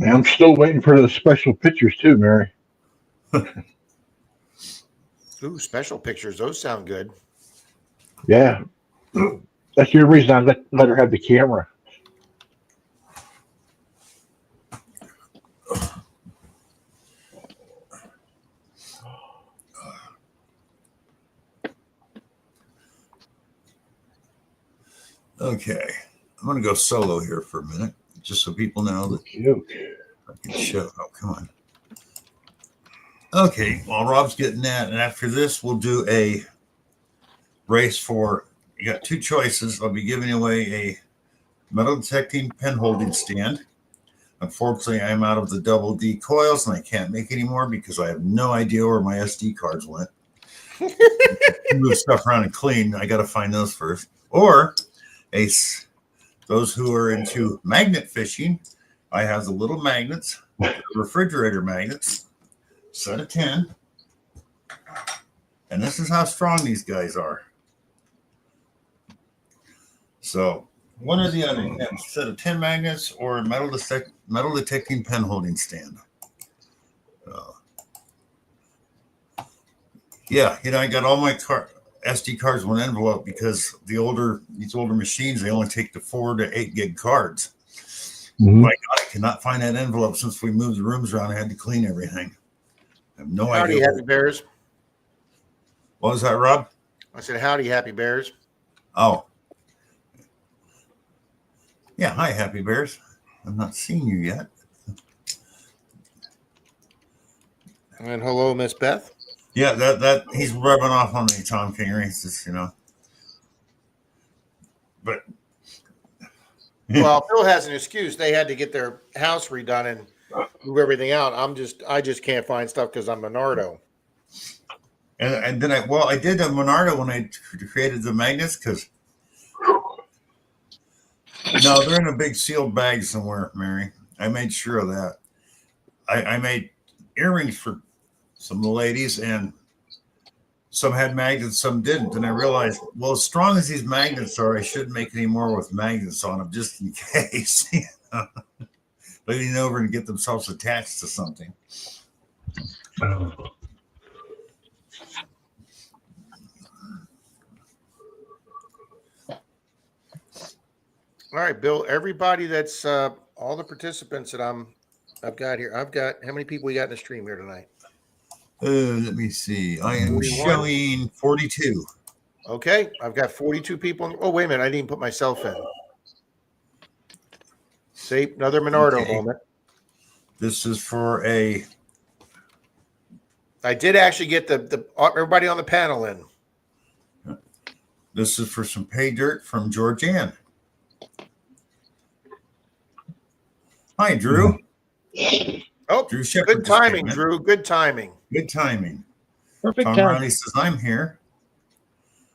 I'm still waiting for the special pictures too, Mary. Ooh, special pictures. Those sound good. Yeah. That's your reason I let her have the camera. okay. I'm gonna go solo here for a minute, just so people know that Cute. I can show. Oh, come on. Okay, while Rob's getting that, and after this, we'll do a race for. You got 2 choices. I'll be giving away a metal detecting pen holding stand. Unfortunately, I'm out of the double D coils, and I can't make any more because I have no idea where my SD cards went. Move stuff around and clean. I got to find those first. Or those who are into magnet fishing, I have the little magnets, refrigerator magnets, set of 10. And this is how strong these guys are. So one or the other, set of 10 magnets or a metal detecting pen holding stand. Yeah, I got all my SD cards in one envelope because these older machines, they only take the 4 to 8 gig cards. Mm-hmm. My God, I cannot find that envelope since we moved the rooms around. I had to clean everything. I have no Howdy, idea. Happy Bears. What was that, Rob? I said, howdy, Happy Bears. Oh. Yeah, hi, Happy Bears. I've not seen you yet. And hello, Miss Beth. Yeah, that he's rubbing off on me, Tom Kingery. He's just, But Well, Bill has an excuse. They had to get their house redone and move everything out. I just can't find stuff because I'm Menardo. and then I did a Monardo when I created the magnets because no, they're in a big sealed bag somewhere, Mary. I made sure of that. I made earrings for some of the ladies, and some had magnets, some didn't. And I realized, well, as strong as these magnets are, I shouldn't make any more with magnets on them just in case. Leaning over and get themselves attached to something. All right, Bill. Everybody that's all the participants that I've got here. How many people we got in the stream here tonight? Let me see. I am 41. showing 42. Okay, I've got 42 people. Oh, wait a minute. I didn't even put myself in. See, another Menardo moment. This is for I did actually get the everybody on the panel in. This is for some pay dirt from Georgianne. Hi, Drew. Oh, Drew Shepard. good timing, Drew. Good timing. Good timing. Perfect Tom time. Riley says, I'm here.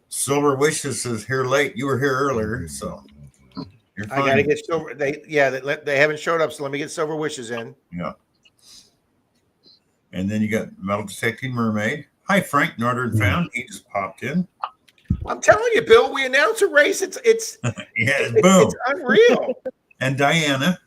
Silver Wishes says, here late. You were here earlier, so you're fine. I got to get Silver. They haven't showed up, so let me get Silver Wishes in. Yeah. And then you got Metal Detecting Mermaid. Hi, Frank Northern Found. He just popped in. I'm telling you, Bill, we announced a race. It's Yeah, boom. It's unreal. And Diana.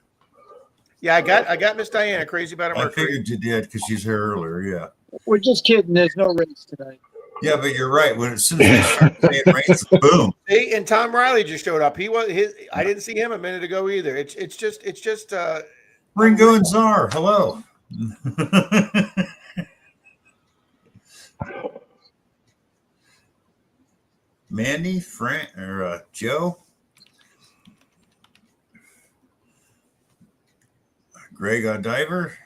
Yeah, I got Miss Diana crazy about her I Mercury. figured you did because she's here earlier. Yeah. We're just kidding. There's no race tonight. Yeah, but you're right. As soon as they start saying race, boom. See, and Tom Riley just showed up. I didn't see him a minute ago either. It's just Ringo and Czar. Hello. Mandy, Frank, or Joe, Greg Diver.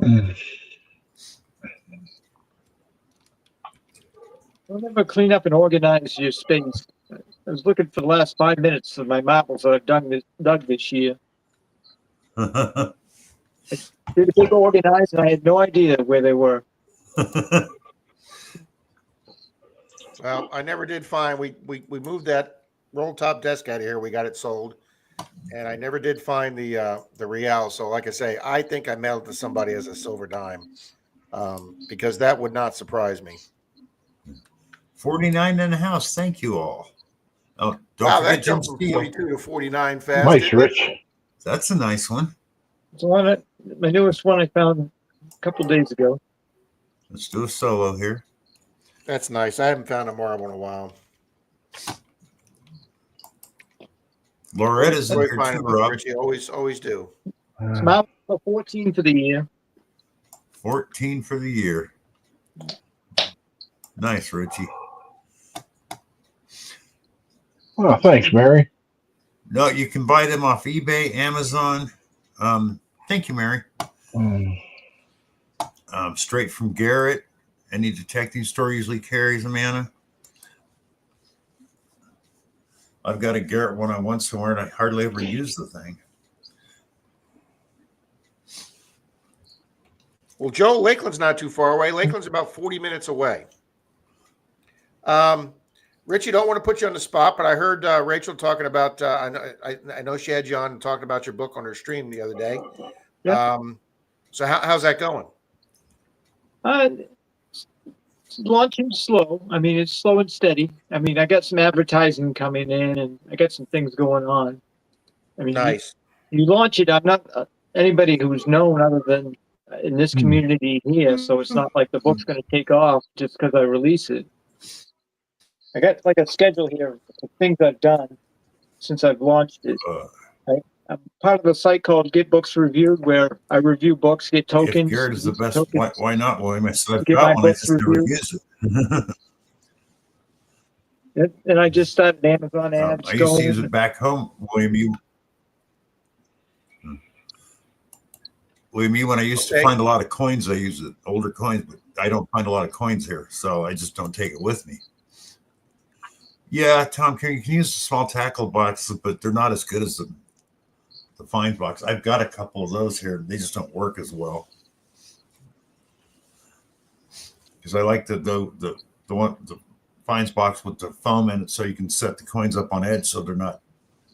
Don't ever clean up and organize your space. I was looking for the last 5 minutes of my marbles that I've dug this year. Did a big organize, and I had no idea where they were. Well, I never did find, we moved that roll top desk out of here. We got it sold. And I never did find the real. So like I say, I think I mailed it to somebody as a silver dime, because that would not surprise me. 49 in the house. Thank you all. Oh, don't Wow, forget that Jim jumped from Steele. 42 to 49 fast. Nice, didn't it? Rich. That's a nice one. It's my newest one I found a couple days ago. Let's do a solo here. That's nice. I haven't found a marble in a while. Loretta's in Enjoy here finding too, them, Rob. Richie. Always do. It's marble 14 for the year. 14 for the year. Nice, Richie. Well, thanks, Mary. No, you can buy them off eBay, Amazon. Thank you, Mary. Straight from Garrett. Any detective store usually carries them, Anna. I've got a Garrett one I want somewhere, and I hardly ever use the thing. Well, Joe, Lakeland's not too far away. Lakeland's about 40 minutes away. Richie, don't want to put you on the spot, but I heard Rachel talking about, I know she had you on talking about your book on her stream the other day. Yeah. So how's that going? It's launching slow. I mean, it's slow and steady. I mean, I got some advertising coming in, and I got some things going on. I mean, Nice. you launch it. I'm not anybody who's known other than in this community here, so it's not like the book's going to take off just because I release it. I got like a schedule here of things I've done since I've launched it. I'm part of a site called Get Books Reviewed, where I review books, get tokens. If Garrett is the best, tokens. why not, William? I said I've Get my got one. I books just never reviewed. use it. And I just started Amazon ads I used to going. use it back home, William. When I used to find a lot of coins, I use it, older coins, but I don't find a lot of coins here, so I just don't take it with me. Yeah, Tom, you can use the small tackle boxes, but they're not as good as the fines box. I've got a couple of those here. They just don't work as well. Because I like the fines box with the foam in it, so you can set the coins up on edge so they're not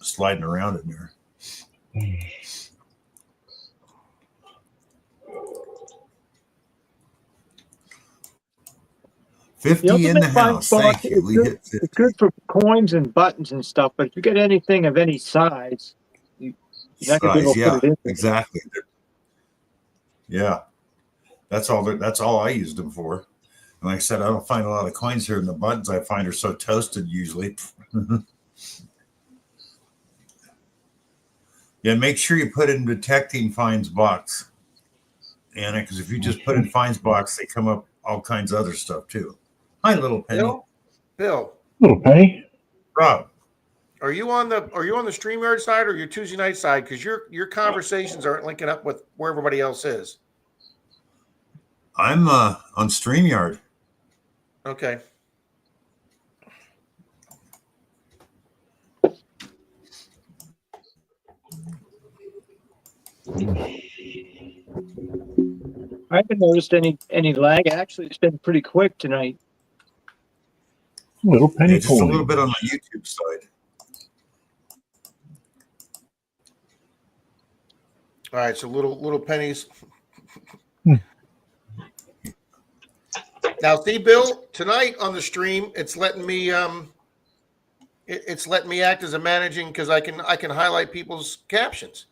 sliding around in there. 50 in the house. Thank you. We hit 50. It's good for coins and buttons and stuff, but if you get anything of any size, you're not going to be able to put it in. Exactly. Yeah, that's all I used them for. And like I said, I don't find a lot of coins here, and the buttons I find are so toasted usually. Yeah, make sure you put it in detecting fines box, Anna, because if you just put in fines box, they come up all kinds of other stuff too. Hi, little Penny. Bill. Little Penny. Rob. Are you on the StreamYard side or your Tuesday night side? Because your conversations aren't linking up with where everybody else is. I'm on StreamYard. Okay. I haven't noticed any lag. Actually, it's been pretty quick tonight. Little Penny. Yeah, just a little bit on my YouTube side. All right, so little pennies. Now, see, Bill, tonight on the stream, it's letting me it's letting me act as a managing because I can highlight people's captions.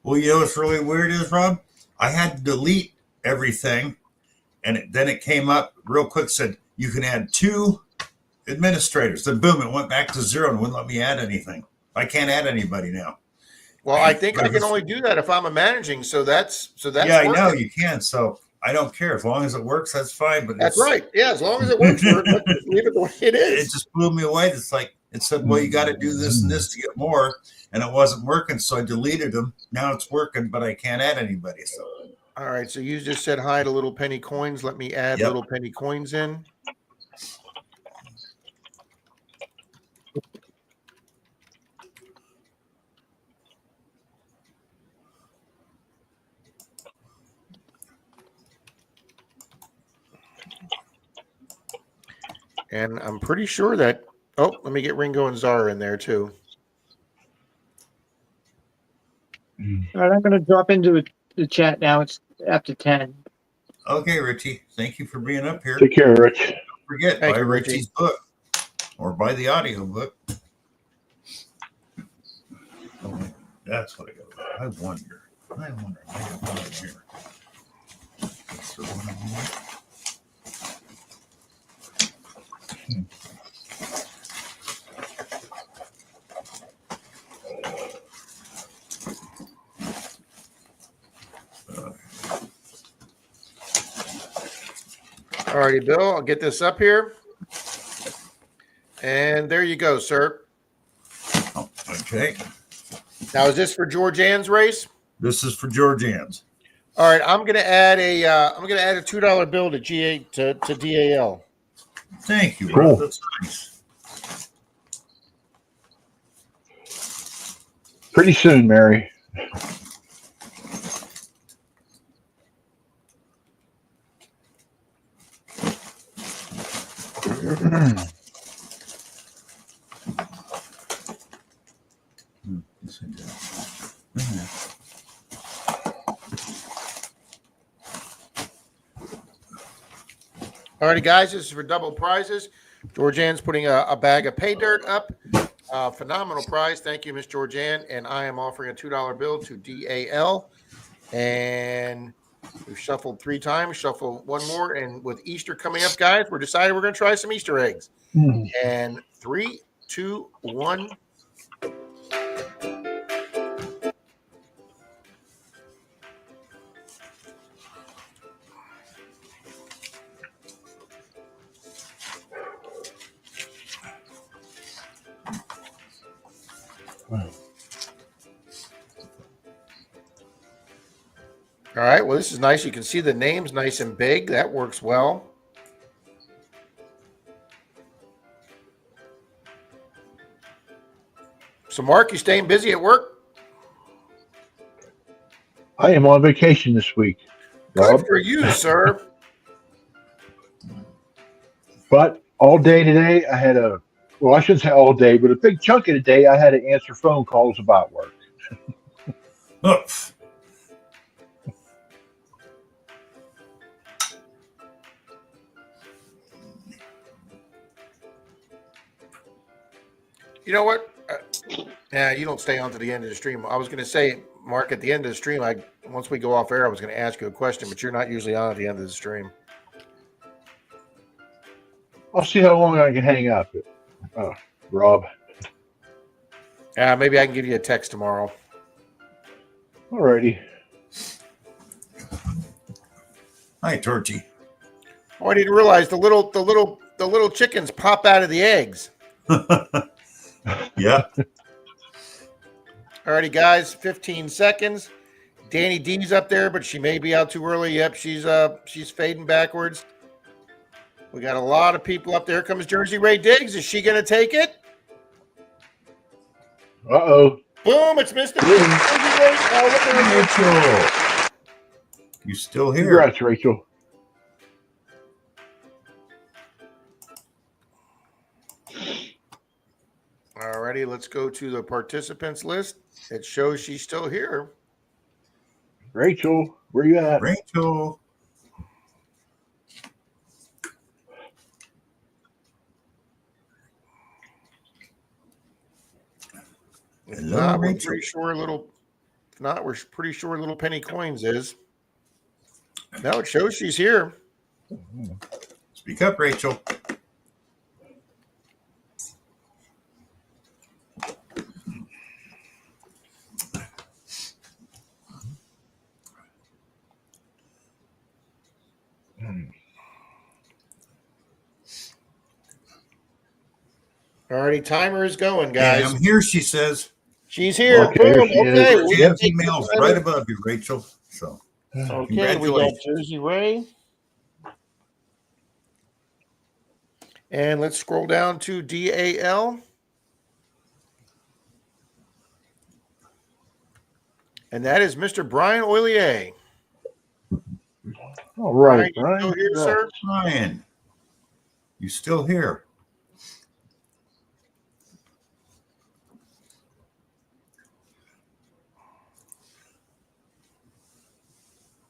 Well, you know what's really weird is, Rob? I had to delete everything, and then it came up real quick, said you can add 2 administrators. Then boom, it went back to 0 and wouldn't let me add anything. I can't add anybody now. Well, I think I can only do that if I'm a managing. So that's yeah, I know working. you can. So I don't care as long as it works. That's fine. But That's right. Yeah, as long as it works for it, let's just leave it the way it It is. just blew me away. It's like it said, well, you got to do this and this to get more, and it wasn't working, so I deleted them. Now it's working, but I can't add anybody. So All right, so you just said hi to Little Penny Coins. Let me add Yep. Little Penny Coins in. And I'm pretty sure that, oh, let me get Ringo and Zara in there too. All right, I'm going to drop into the chat now. It's after 10. okay, Richie, thank you for being up here. Take care, Rich. Don't forget, Thank buy you, Richie. Richie's book or buy the audio book. Oh, wait, that's what I got. I wonder. I got one in here. Is there one in here? All righty, Bill, I'll get this up here. And there you go, sir. Oh, okay. Now, is this for George Ann's race? This is for George Ann's. All right, I'm gonna add a $2 bill to to DAL. Thank you, Cool. Rob. That's nice. Pretty soon, Mary. Yes, I did. Mhm. All righty, guys, this is for double prizes. George Ann's putting a bag of pay dirt up. Phenomenal prize. Thank you, Miss George Ann. And I am offering a $2 bill to DAL. And we've shuffled 3 times, shuffle one more. And with Easter coming up, guys, we're deciding we're going to try some Easter eggs. And 3, 2, 1. All right. Well, this is nice. You can see the names nice and big. That works well. So, Mark, you staying busy at work? I am on vacation this week, Good Rob. for you, sir. But all day today, I had well, I shouldn't say all day, but a big chunk of the day, I had to answer phone calls about work. Oh, You know what? Yeah, you don't stay on to the end of the stream. I was going to say, Mark, at the end of the stream, once we go off air, I was going to ask you a question, but you're not usually on at the end of the stream. I'll see how long I can hang up, Rob. Maybe I can give you a text tomorrow. Alrighty. hi, Torchy. Oh, I didn't realize the little chickens pop out of the eggs. Yeah. Alrighty, guys, 15 seconds. Danny D's up there, but she may be out too early. Yep, she's fading backwards. We got a lot of people up there. Here comes Jersey Ray Diggs. Is she going to take it? Uh-oh. Boom! It's Mr. Jersey Ray. Oh, look at her. Rachel, you still here? Congrats, Rachel. Alrighty, let's go to the participants list. It shows she's still here. Rachel, where you at? Rachel. Hello, We're Rachel. pretty sure we're pretty sure Little Penny Coins is. No, it shows she's here. Speak up, Rachel. Alrighty, timer is going, Yeah, guys. I'm here, she says. She's here. Okay, Boom. she is. Okay. Her we'll Jim's take email's this right letter. above you, Rachel. So Okay, we got Jersey Ray. And let's scroll down to DAL. And that is Mr. Brian Oilier. All right, Brian, you still here, sir? Brian, you still here?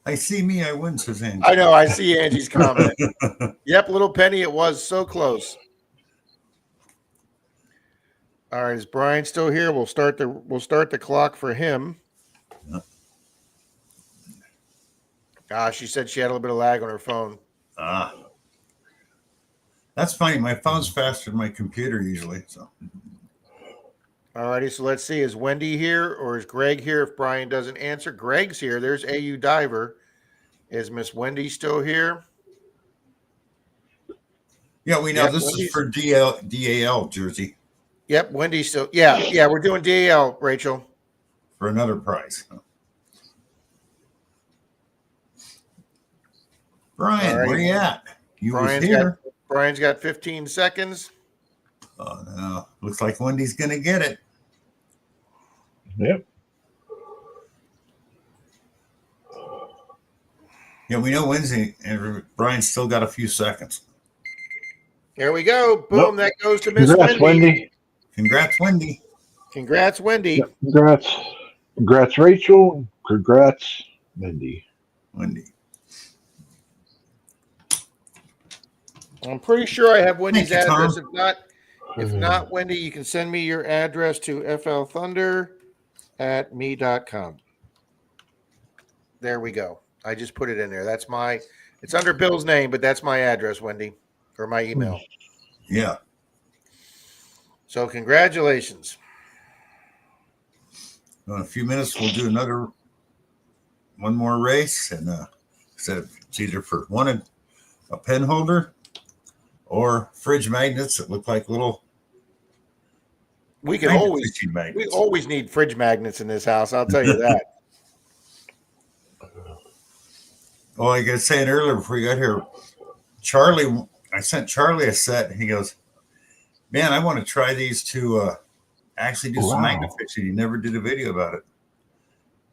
I see me, I win, says Angie. I know. I see Angie's comment. Yep, little Penny. It was so close. All right, is Brian still here? We'll start the clock for him. She said she had a little bit of lag on her phone. That's funny. My phone's faster than my computer usually. So, all righty. So let's see. Is Wendy here or is Greg here? If Brian doesn't answer, Greg's here. There's AU Diver. Is Miss Wendy still here? yeah, we know Yep, this Wendy's- is for DAL Jersey Yep, Wendy's still. Yeah. We're doing DAL, Rachel. for another prize. Brian, All right. where you at? You was Brian's here. Brian's got 15 seconds. Oh no, looks like Wendy's gonna get it. Yep. Yeah, we know Wednesday, and Brian's still got a few seconds. Here we go. Boom. Nope. That goes to Miss Congrats, Wendy. Wendy. Congrats, Wendy. Congrats, Wendy. Yep, Congrats. Congrats, Rachel. Congrats, Wendy. Wendy. I'm pretty sure I have Wendy's Thank you, Tom. address. If not, Wendy, you can send me your address to flthunder@me.com. There we go. I just put it in there. It's under Bill's name, but that's my address, Wendy, or my email. Yeah. So congratulations. In a few minutes, we'll do one more race, and it's either for a pen holder or fridge magnets that look like little. We can magnet always fishing magnets. we always need fridge magnets in this house. I'll tell you that. Oh, like I was saying earlier before you got here, Charlie, I sent Charlie a set. He goes, man, I want to try these to actually do some magnet fishing. He never did a video about it.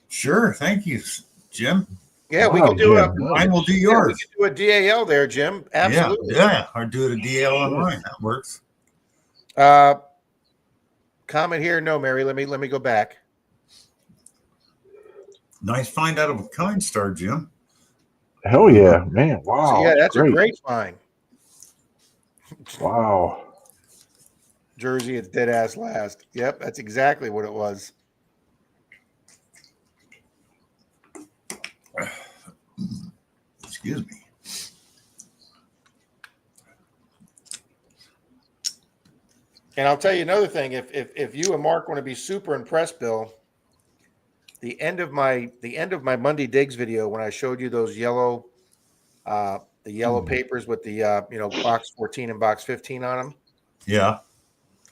Sure. Thank you, Jim. Yeah, we Wow, can do Jim. Mine will do we yours. can do a DAL there, Jim. Absolutely. Yeah. Or do it a DL online. That works. Comment here. No, Mary. Let me go back. Nice find out of a kind star, Jim. Hell yeah, man. Wow. So, yeah, that's a great find. Wow. Jersey, it's dead ass last. Yep, that's exactly what it was. Excuse me. And I'll tell you another thing. If you and Mark want to be super impressed, Bill, the end of my Monday Digs video when I showed you those yellow papers with the box 14 and box 15 on them. Yeah.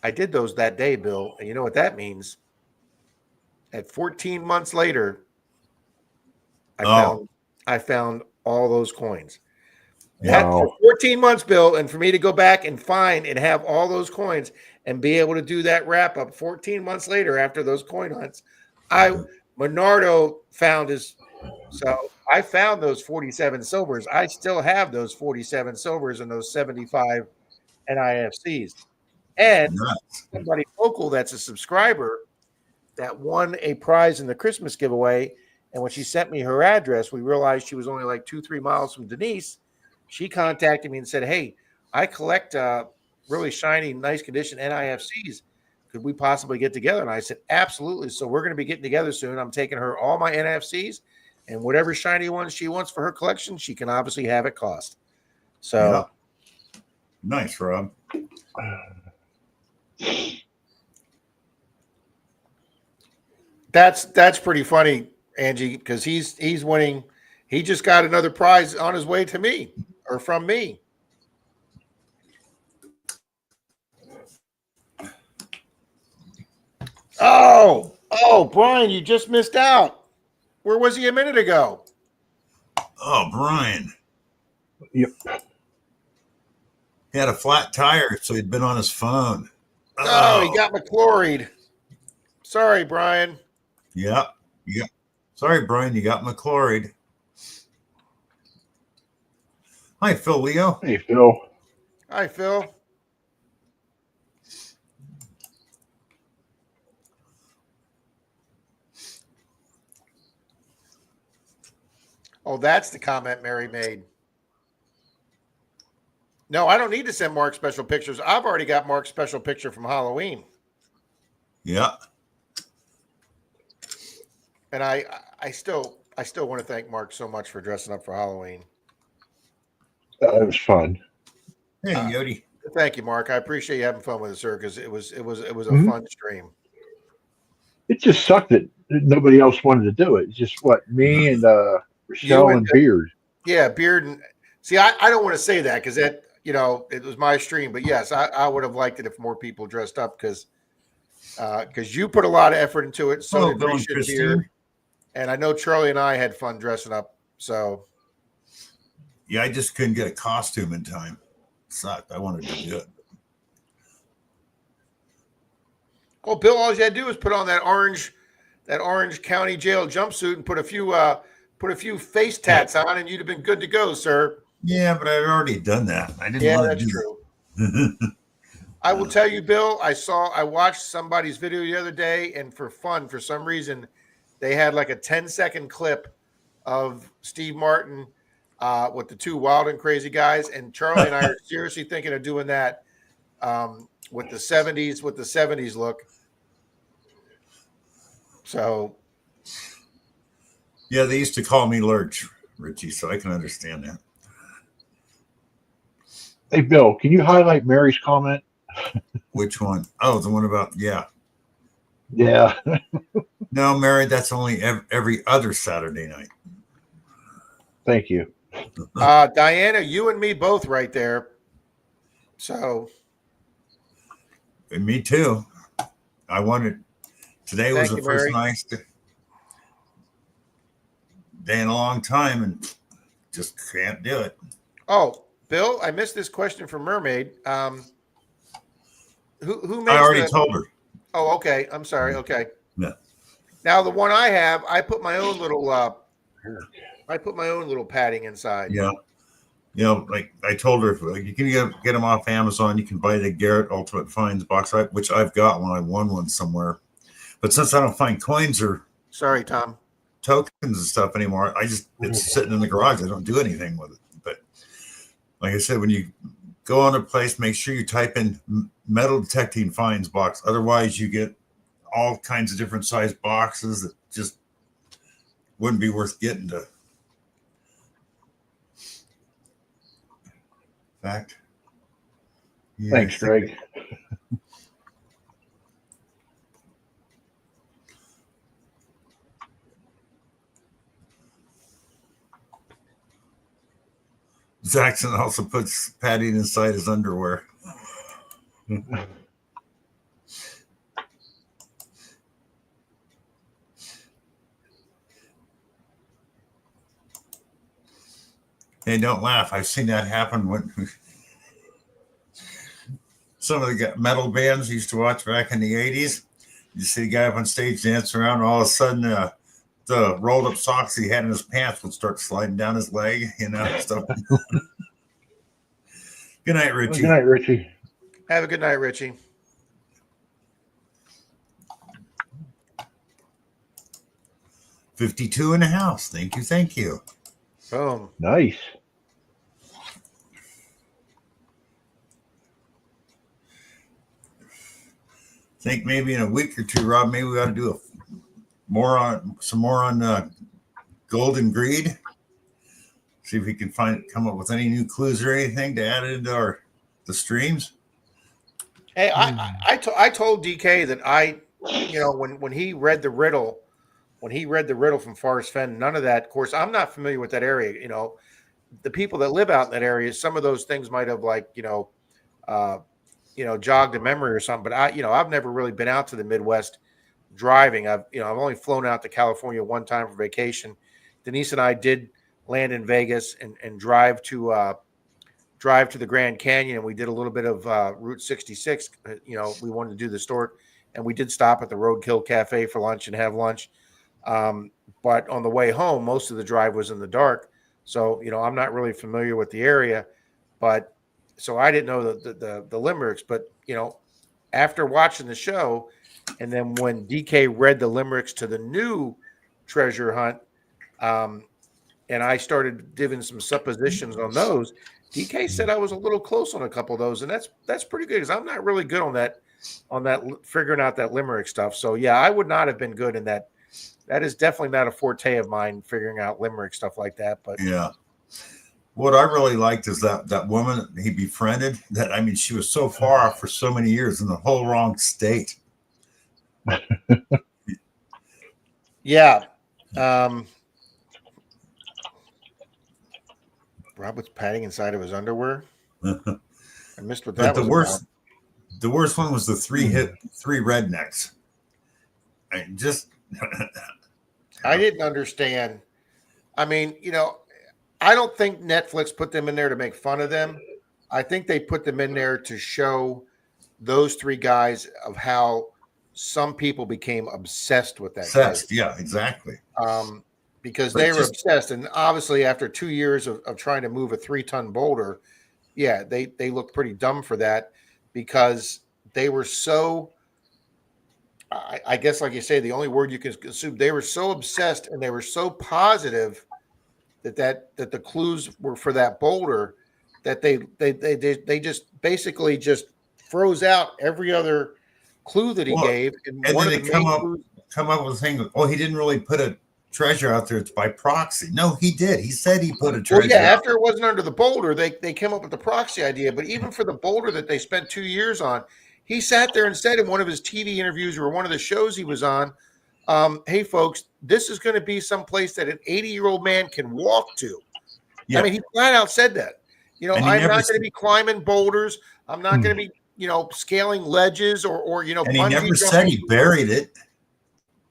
I did those that day, Bill, and you know what that means? At 14 months later, I found all those coins. That for 14 months, Bill, and for me to go back and find and have all those coins and be able to do that wrap up 14 months later after those coin hunts, Menardo found his. So I found those 47 silvers. I still have those 47 silvers and those 75 NIFCs. And somebody local that's a subscriber that won a prize in the Christmas giveaway. And when she sent me her address, we realized she was only like 2-3 miles from Denise. She contacted me and said, hey, I collect really shiny, nice condition NIFCs. Could we possibly get together? And I said, absolutely. So we're going to be getting together soon. I'm taking her all my NIFCs and whatever shiny ones she wants for her collection, she can obviously have it cost. So nice, Rob. That's pretty funny, Angie, because he's winning. He just got another prize on his way to me or from me. Oh, Brian, you just missed out. Where was he a minute ago? Oh, Brian. Yep. He had a flat tire, so he'd been on his phone. Oh, he got McCloried. Sorry, Brian. Yep. Yep. Sorry, Brian, you got McCloried. Hi, Phil Leo. Hey, Phil. Hi, Phil. Oh, that's the comment Mary made. No, I don't need to send Mark special pictures. I've already got Mark's special picture from Halloween. Yeah. And I still want to thank Mark so much for dressing up for Halloween. It was fun. Hey, Yodi. Thank you, Mark. I appreciate you having fun with us, sir, because it was a fun stream. It just sucked that nobody else wanted to do it. It's just what me and Rochelle and Beard. Yeah, Beard and see, I don't want to say that because that it was my stream, but yes, I would have liked it if more people dressed up because you put a lot of effort into it. So did Bill and Risha and Christine. Beard, and I know Charlie and I had fun dressing up. So Yeah, I just couldn't get a costume in time. Sucked. I wanted to do it. well, Bill, all you had to do was put on that orange county jail jumpsuit and put a few face tats on, and you'd have been good to go, sir. Yeah, but I'd already done that. I didn't Yeah, want that's to do true. that. I will tell you, Bill, I watched somebody's video the other day, and for fun, for some reason, they had like a 10-second clip of Steve Martin with the two wild and crazy guys. And Charlie and I are seriously thinking of doing that with the 70s look. So Yeah, they used to call me Lurch, Richie, so I can understand that. Hey, Bill, can you highlight Mary's comment? Which one? Oh, the one about, yeah. Yeah. No, Mary, that's only every other Saturday night. Thank you. Diana, you and me both right there. So And me too. I wanted, today was Thank the you, first Mary. nice day in a long time and just can't do it. oh, Bill, I missed this question from Mermaid. Who makes I already told her. Oh, okay. I'm sorry. Okay. Yeah. Now the one I have, I put my own little padding inside. Yeah. You know, like I told her, if you can get them off Amazon. You can buy the Garrett Ultimate Finds box, which I've got one. I won one somewhere. But since I don't find coins or Sorry, Tom. tokens and stuff anymore, it's sitting in the garage. I don't do anything with it. But like I said, when you go on a place, make sure you type in metal detecting finds box. Otherwise, you get all kinds of different size boxes that just wouldn't be worth getting to. Fact. Yeah, Thanks, Greg. Jackson also puts padding inside his underwear. Hey, don't laugh. I've seen that happen when some of the metal bands used to watch back in the 80s. You see a guy up on stage dancing around, and all of a sudden the rolled up socks he had in his pants would start sliding down his leg, stuff. Good night, Richie. Good night, Richie. Have a good night, Richie. $52 in the house. Thank you. Thank you. Boom. Nice. Think maybe in a week or two, Rob, maybe we ought to do some more on Golden Greed. See if we can come up with any new clues or anything to add into the streams. Hey, I told DK that when he read the riddle, from Forest Fen, none of that. Of course, I'm not familiar with that area. The people that live out in that area, some of those things might have jogged a memory or something. But I've never really been out to the Midwest driving. I've only flown out to California one time for vacation. Denise and I did land in Vegas and drive to the Grand Canyon, and we did a little bit of Route 66. We wanted to do the store, and we did stop at the Roadkill Cafe for lunch and have lunch. But on the way home, most of the drive was in the dark. So, I'm not really familiar with the area, but so I didn't know the limericks. But, after watching the show, and then when DK read the limericks to the new treasure hunt, and I started giving some suppositions on those, DK said I was a little close on a couple of those, and that's pretty good because I'm not really good on that figuring out that limerick stuff. So yeah, I would not have been good in that. That is definitely not a forte of mine, figuring out limerick stuff like that. But yeah, what I really liked is that woman he befriended. She was so far off for so many years in the whole wrong state. Yeah. Rob was patting inside of his underwear. I missed what that But was. the worst one was the three rednecks. I didn't understand. I don't think Netflix put them in there to make fun of them. I think they put them in there to show those three guys of how some people became obsessed with that. Obsessed, yeah, exactly. Because they were obsessed, and obviously after 2 years of trying to move a 3-ton boulder, yeah, they looked pretty dumb for that because they were so. I guess, like you say, the only word you can assume, they were so obsessed and they were so positive that the clues were for that boulder that they just basically just froze out every other clue that he gave. And then they come up with a thing. Oh, he didn't really put a treasure out there. It's by proxy. No, he did. He said he put a treasure. Well, yeah, after it wasn't under the boulder, they came up with the proxy idea. But even for the boulder that they spent 2 years on, he sat there and said in one of his TV interviews or one of the shows he was on, hey, folks, this is going to be some place that an 80-year-old man can walk to. Yeah. He flat out said that. I'm not going to be climbing boulders. I'm not going to be, scaling ledges or And he never said he buried it.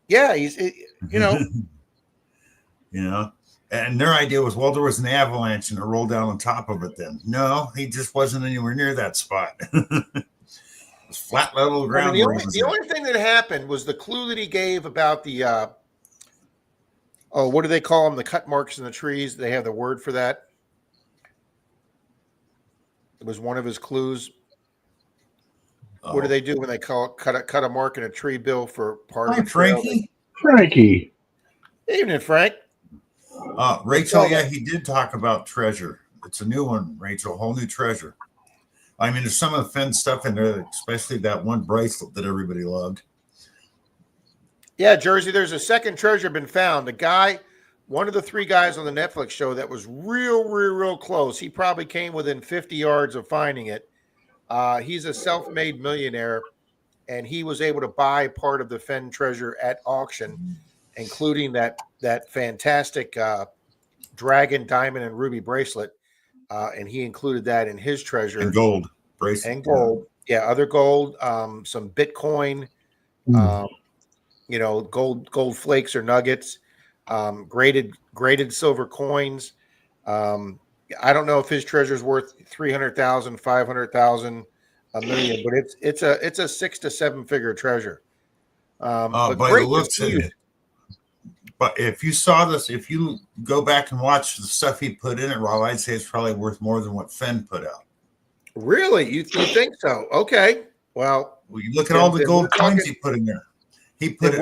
Yeah, And their idea was, well, there was an avalanche and it rolled down on top of it then. No, he just wasn't anywhere near that spot. It was flat level ground. The only thing that happened was the clue that he gave about the what do they call them? The cut marks in the trees. They have the word for that. It was one of his clues. What do they do when they cut a mark in a tree, Bill, for part of the trail? Frankie. Evening, Frank. Rachel, yeah, he did talk about treasure. It's a new one, Rachel, a whole new treasure. There's some of the Fenn stuff in there, especially that one bracelet that everybody loved. Yeah, Jersey, there's a second treasure been found. One of the three guys on the Netflix show that was real close. He probably came within 50 yards of finding it. He's a self-made millionaire, and he was able to buy part of the Fenn treasure at auction, including that fantastic dragon, diamond, and ruby bracelet. And he included that in his treasure. And gold bracelet. And gold. Yeah, other gold, some Bitcoin, gold flakes or nuggets, graded silver coins. I don't know if his treasure is worth 300,000, 500,000, $1 million, but it's a 6 to 7 figure treasure. But by the looks of it. But if you saw this, if you go back and watch the stuff he put in it, Rob, I'd say it's probably worth more than what Fenn put out. Really? You think so? Okay. Well, you look at all the gold coins he put in there. He put it.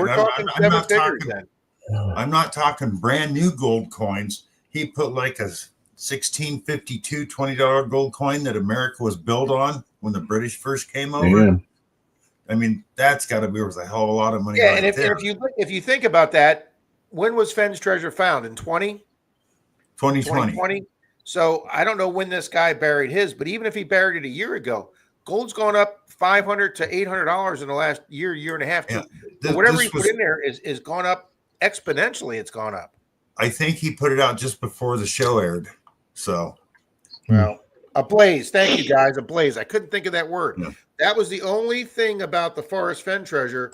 I'm not talking brand new gold coins. He put like a 1652 $20 gold coin that America was built on when the British first came over. Yeah. That's got to be worth a hell of a lot of money. Yeah, and if you think about that, when was Fenn's treasure found? In 2020? So I don't know when this guy buried his, but even if he buried it a year ago, gold's gone up $500 to $800 in the last year and a half. Yeah. Whatever he put in there is gone up exponentially. It's gone up. I think he put it out just before the show aired. So, well, ablaze. Thank you, guys. Ablaze. I couldn't think of that word. No. That was the only thing about the Forrest Fenn treasure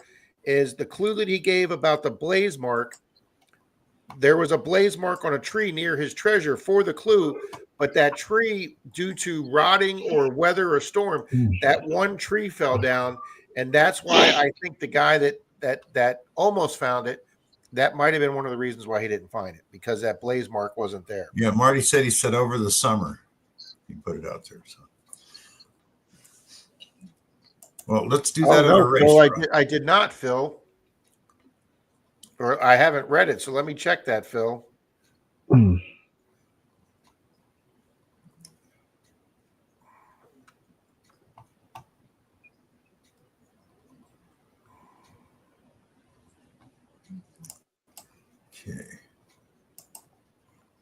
is the clue that he gave about the blaze mark. There was a blaze mark on a tree near his treasure for the clue, but that tree, due to rotting or weather or storm, that one tree fell down, and that's why I think the guy that almost found it, that might have been one of the reasons why he didn't find it, because that blaze mark wasn't there. Yeah, Marty said he said over the summer he put it out there. So, well, let's do that at a race. Phil, I did not, Phil. Or I haven't read it, so let me check that, Phil. Okay.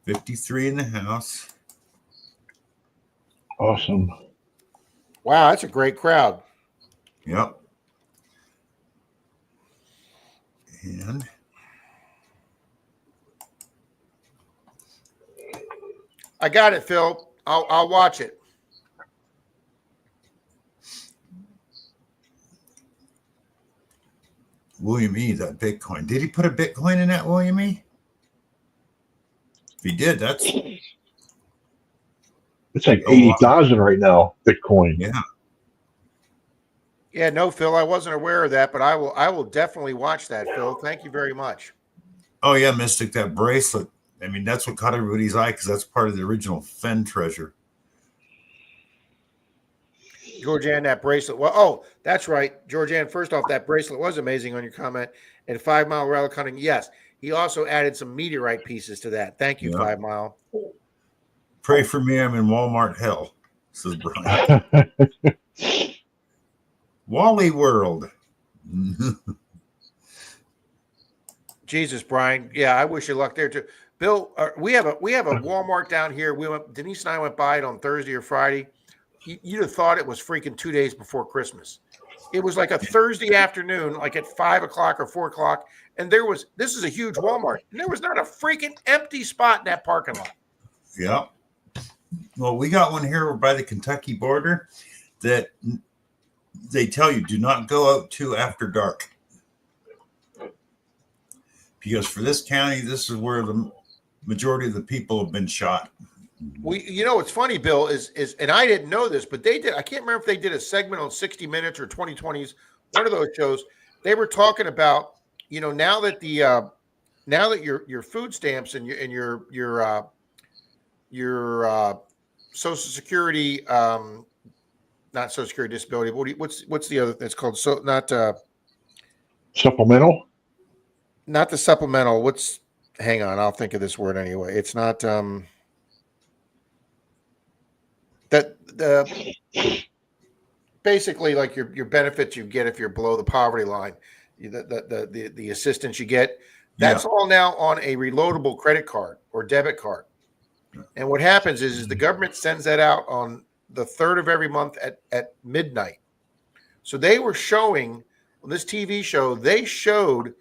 53 in the house. Awesome. Wow, that's a great crowd. Yep. And I got it, Phil. I'll watch it. William E., that Bitcoin. Did he put a Bitcoin in that, William E.? If he did, that's It's like 80,000 right now, Bitcoin. yeah. Yeah, no, Phil, I wasn't aware of that, but I will definitely watch that, Phil. Thank you very much. Oh yeah, Mystic, that bracelet. I mean, that's what caught everybody's eye because that's part of the original Fen treasure. Georgianne, that bracelet. Well, oh, that's right. Georgianne, first off, that bracelet was amazing on your comment. And 5 Mile relic hunting, yes. He also added some meteorite pieces to that. Thank you, Yeah. 5 Mile. Pray for me, I'm in Walmart hell, says Brian. Wally World. Jesus, Brian. Yeah, I wish you luck there too. Bill, we have a Walmart down here. Denise and I went by it on Thursday or Friday. You'd have thought it was freaking 2 days before Christmas. It was like a Thursday afternoon, like at 5 o'clock or 4 o'clock, and this is a huge Walmart, and there was not a freaking empty spot in that parking lot. Yep. Well, we got one here by the Kentucky border that they tell you do not go out to after dark. Because for this county, this is where the majority of the people have been shot. What's funny, Bill, is and I didn't know this, but they did. I can't remember if they did a segment on 60 Minutes or 2020s, one of those shows. They were talking about, now that your food stamps and your Social Security, not Social Security disability, but what's the other? It's called Supplemental. Not the supplemental. Hang on, I'll think of this word anyway. It's not basically like your benefits you get if you're below the poverty line, the assistance you get. That's all now on a reloadable credit card or debit card. And what happens is the government sends that out on the 3rd of every month at midnight. So they were showing on this TV show, they showed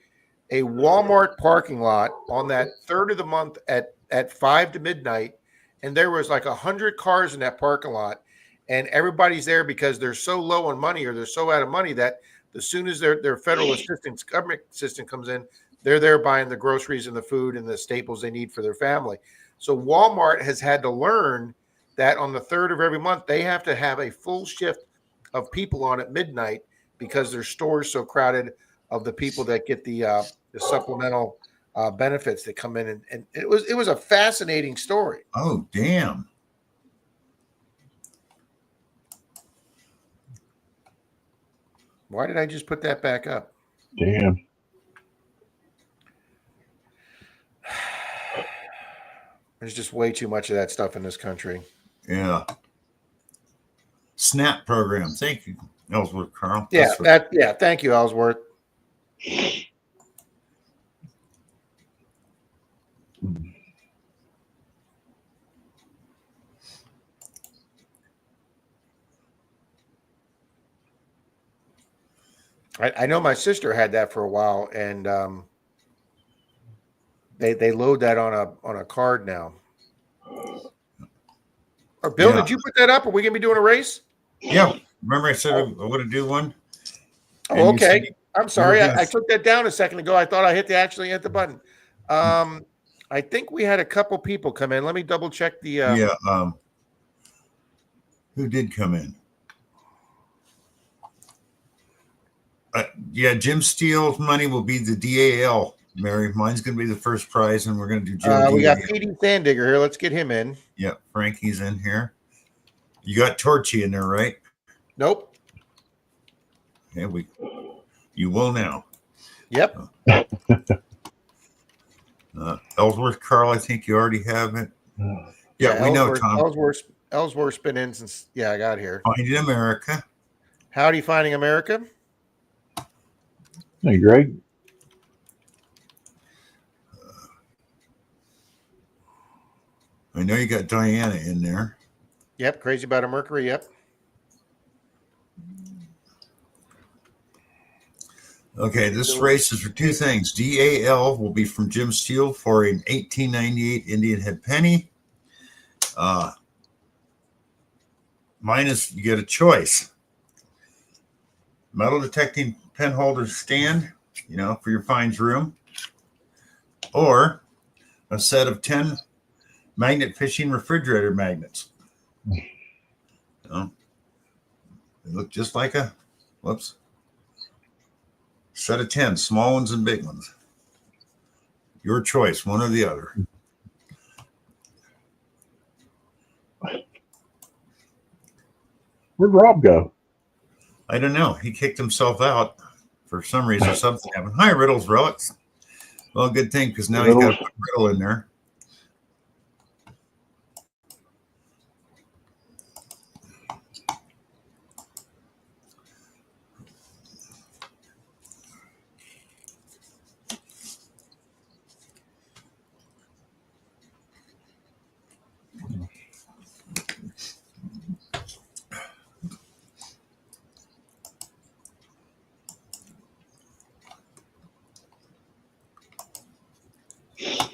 a Walmart parking lot on that 3rd of the month at 5 to midnight. And there was like 100 cars in that parking lot. And everybody's there because they're so low on money or they're so out of money that as soon as their federal assistance, government assistance comes in, they're there buying the groceries and the food and the staples they need for their family. So Walmart has had to learn that on the 3rd of every month, they have to have a full shift of people on at midnight because their store's so crowded of the people that get the supplemental benefits that come in. And it was a fascinating story. Oh, damn. Why did I just put that back up? Damn. There's just way too much of that stuff in this country. Yeah. SNAP program. Thank you, Ellsworth Carl. Yeah, thank you, Ellsworth. I know my sister had that for a while, and they load that on a card now. Or Bill, did you put that up? Are we gonna be doing a race? Yeah. Remember I said I would do one? Oh, okay. I'm sorry. You're a I guest. took that down a second ago. I thought I actually hit the button. I think we had a couple people come in. Let me double check the. Yeah. Who did come in? Yeah, Jim Steele's money will be the DAL, Mary. Mine's going to be the first prize, and we're going to do Joe we got DAL. PD Sandigger here. Let's get him in. Yeah, Frankie's in here. You got Torchy in there, right? Nope. Yeah, you will now. Yep. Ellsworth Carl, I think you already have it. Yeah, we know Tom. Ellsworth's been in since. Yeah, I got here. Finding America. Howdy, Finding America. Hey, Greg. I know you got Diana in there. Yep. Crazy About a Mercury. Yep. Okay, this race is for two things. DAL will be from Jim Steele for an 1898 Indian Head Penny. Mine is, you get a choice. Metal detecting pen holder stand, for your fines room. Or a set of 10 magnet fishing refrigerator magnets. They look just like a, set of 10, small ones and big ones. Your choice, one or the other. Where'd Rob go? I don't know. He kicked himself out for some reason. Something happened. Hi, Riddles Relics. Well, good thing, because now he's got to put Riddle in there.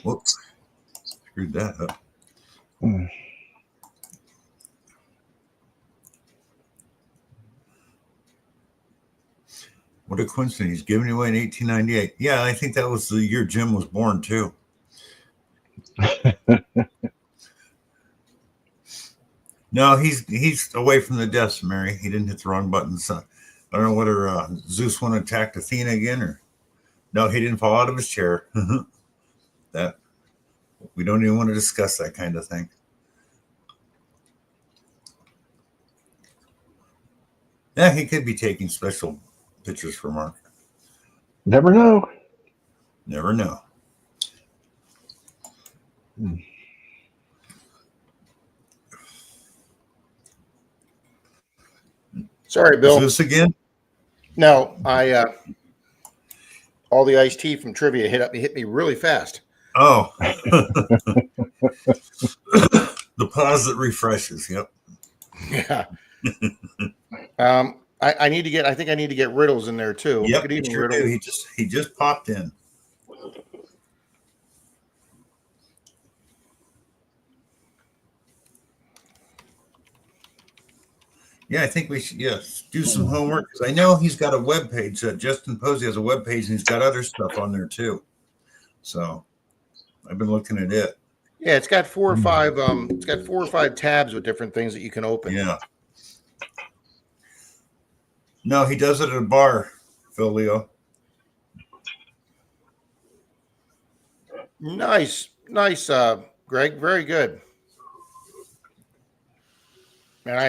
Whoops. Screwed that up. What a coincidence. He's giving away in 1898. Yeah, I think that was the year Jim was born, too. No, he's away from the desk, Mary. He didn't hit the wrong button. So I don't know whether Zeus want to attack Athena again or no, he didn't fall out of his chair. That we don't even want to discuss that kind of thing. Yeah, he could be taking special pictures for Mark. Never know. Never know. Sorry, Bill. Is this again? No, all the iced tea from trivia hit me really fast. Oh. The pause that refreshes. Yep. Yeah. I need to get. I think I need to get Riddles in there too. Yep. Good evening, Sure Riddle. do. He just popped in. Yeah, I think we should do some homework because I know he's got a web page. Justin Posey has a web page and he's got other stuff on there too. So I've been looking at it. Yeah, it's got 4 or 5. It's got 4 or 5 tabs with different things that you can open. Yeah. No, he does it at a bar, Phil Leo. Nice, Greg. Very good. Man, I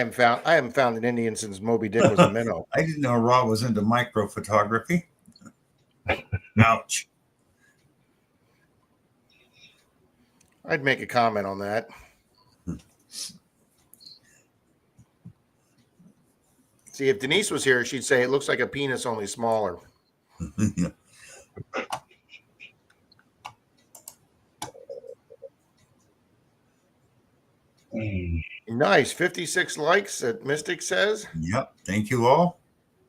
haven't found an Indian since Moby Dick was a minnow. I didn't know Rob was into micro photography. Ouch. I'd make a comment on that. See, if Denise was here, she'd say it looks like a penis, only smaller. Yeah. Nice. 56 likes that Mystic says. Yep. Thank you all.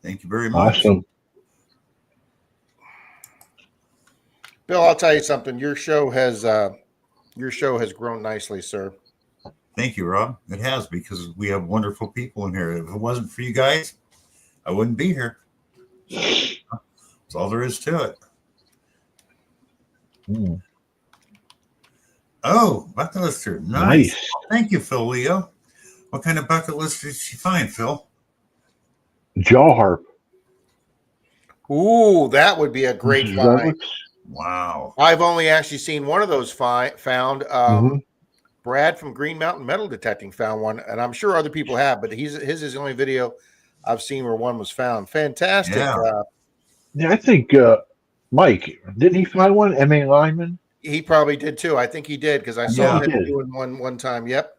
Thank you very much. Awesome. Bill, I'll tell you something. Your show has grown nicely, sir. Thank you, Rob. It has, because we have wonderful people in here. If it wasn't for you guys, I wouldn't be here. That's all there is to it. Hmm. Oh, bucket lister. Nice. Thank you, Phil Leo. What kind of bucket list did she find, Phil? Jaw harp. Ooh, that would be a great That find. looks- Wow. I've only actually seen one of those found. Mhm. Brad from Green Mountain Metal Detecting found one, and I'm sure other people have, but his is the only video I've seen where one was found. Fantastic. Yeah. Yeah, I think Mike, didn't he find one? M.A. Lyman? He probably did too. I think he did because I saw Yeah. him He did. doing one time. Yep.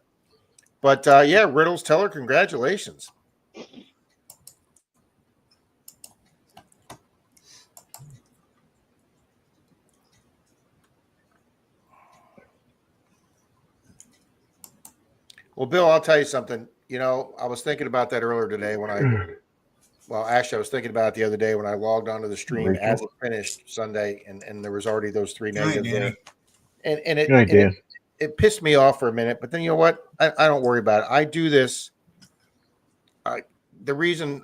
But yeah, Riddles, tell her congratulations. Well, Bill, I'll tell you something. You know, I was thinking about that earlier today when I was thinking about it the other day when I logged onto the stream Rachel. as it finished Sunday, and there was already those 3 Good night, negatives there. Danny. And Good night, Dan. it pissed me off for a minute, but then you know what? I don't worry about it. I do this. The reason,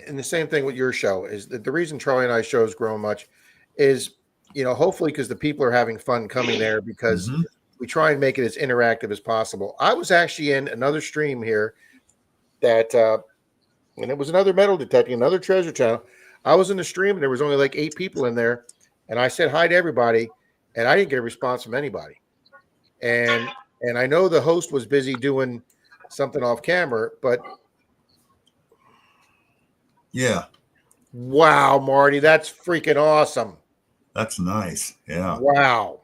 and the same thing with your show, is that the reason Charlie and I's show has grown much is, you know, hopefully because the people are having fun coming there because Mhm. we try and make it as interactive as possible. I was actually in another stream here that, and it was another metal detecting, another treasure channel. I was in the stream and there was only like 8 people in there, and I said hi to everybody, and I didn't get a response from anybody. And I know the host was busy doing something off camera, but Yeah. wow, Marty, that's freaking awesome. That's nice. Yeah. Wow.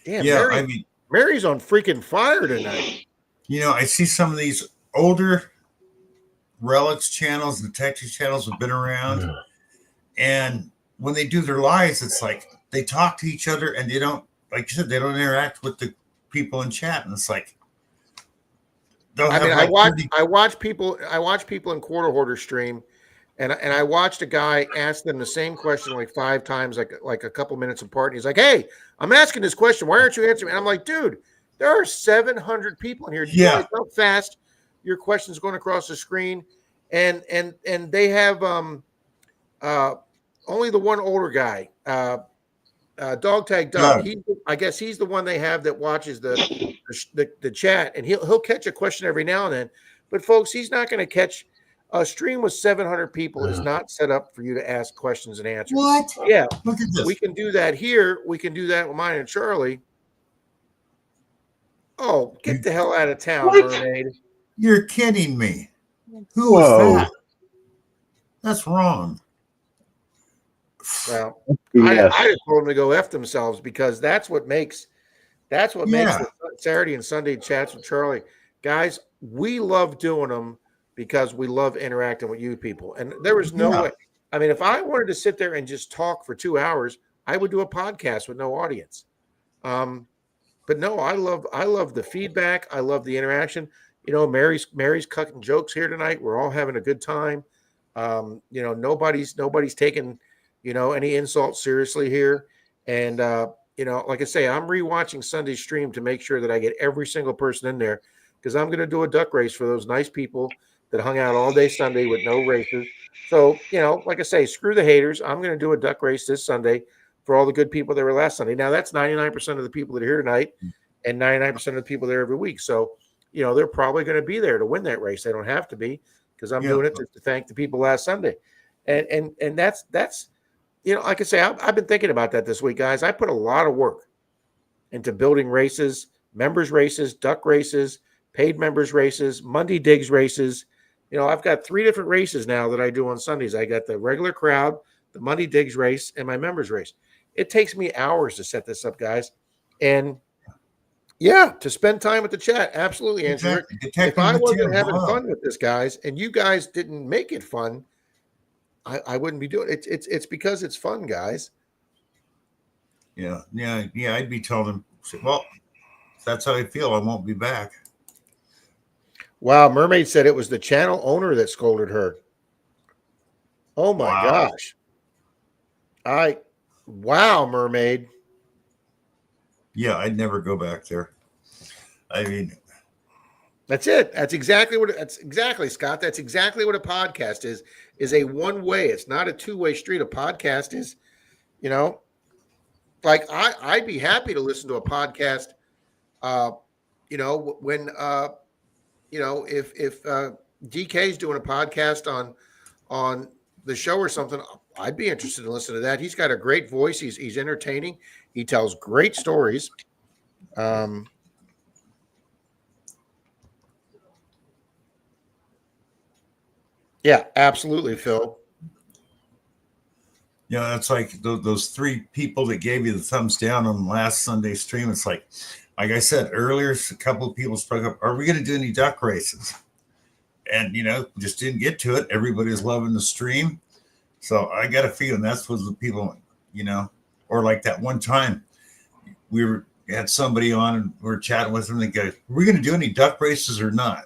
Damn, Yeah. Mary, I mean, Mary's on freaking fire tonight. you know, I see some of these older relics channels, detective channels have been around. And when they do their lives, it's like they talk to each other and they don't, like you said, they don't interact with the people in chat. And it's like, they'll I mean, have I like 30 watch people in Quarter Hoarder stream, and I watched a guy ask them the same question like 5 times, like a couple minutes apart. And he's like, "Hey, I'm asking this question. Why aren't you answering?" And I'm like, "Dude, there are 700 people in here. Do you Yeah. realize how fast your question's going across the screen?" And they have only the one older guy, Dog Tag Doug. Doug. I guess he's the one they have that watches the chat, and he'll catch a question every now and then. But folks, he's not going to catch a stream with 700 people is not set up for you to ask questions and answers. What? Yeah, Look at this. we can do that here. We can do that with mine and Charlie. Oh, get the hell out of town, What? Mermaid. You're kidding me. Who was Whoa. that? That's wrong. Well, Yes. I just told them to go F themselves because that's what makes the Saturday and Sunday chats with Charlie. Guys, we love doing them because we love interacting with you people. And there was no way. I mean, if I wanted to sit there and just talk for 2 hours, I would do a podcast with no audience. But no, I love the feedback. I love the interaction. You know, Mary's cutting jokes here tonight. We're all having a good time. You know, nobody's taking, you know, any insults seriously here. And you know, like I say, I'm rewatching Sunday's stream to make sure that I get every single person in there because I'm going to do a duck race for those nice people that hung out all day Sunday with no races. So, you know, like I say, screw the haters. I'm going to do a duck race this Sunday for all the good people that were last Sunday. Now, that's 99% of the people that are here tonight and 99% of the people there every week. So, you know, they're probably going to be there to win that race. They don't have to be because I'm doing it to thank the people last Sunday. And that's you know, like I say, I've been thinking about that this week, guys. I put a lot of work into building races, members races, duck races, paid members races, Monday Digs races. You know, I've got 3 different races now that I do on Sundays. I got the regular crowd, the Monday Digs race, and my members race. It takes me hours to set this up, guys. And yeah, to spend time with the chat. Absolutely, Andrew. If I wasn't having fun with this, guys, and you guys didn't make it fun, I wouldn't be doing it. It's because it's fun, guys. Yeah. I'd be telling them, well, if that's how I feel, I won't be back. Wow, Mermaid said it was the channel owner that scolded her. Oh my gosh. Wow, Mermaid. Yeah, I'd never go back there. I mean, That's it. That's exactly, Scott. That's exactly what a podcast is a one way. It's not a two-way street. A podcast is, like I'd be happy to listen to a podcast, when, if DK's doing a podcast on the show or something, I'd be interested in listening to that. He's got a great voice. He's entertaining. He tells great stories. Yeah, absolutely, Phil. Yeah, that's like those three people that gave you the thumbs down on last Sunday stream. It's like I said earlier, a couple of people spoke up. Are we going to do any duck races? And just didn't get to it. Everybody's loving the stream, so I got a feeling that's what the people, or like that one time we had somebody on and we were chatting with them. And they go, "Are we going to do any duck races or not?"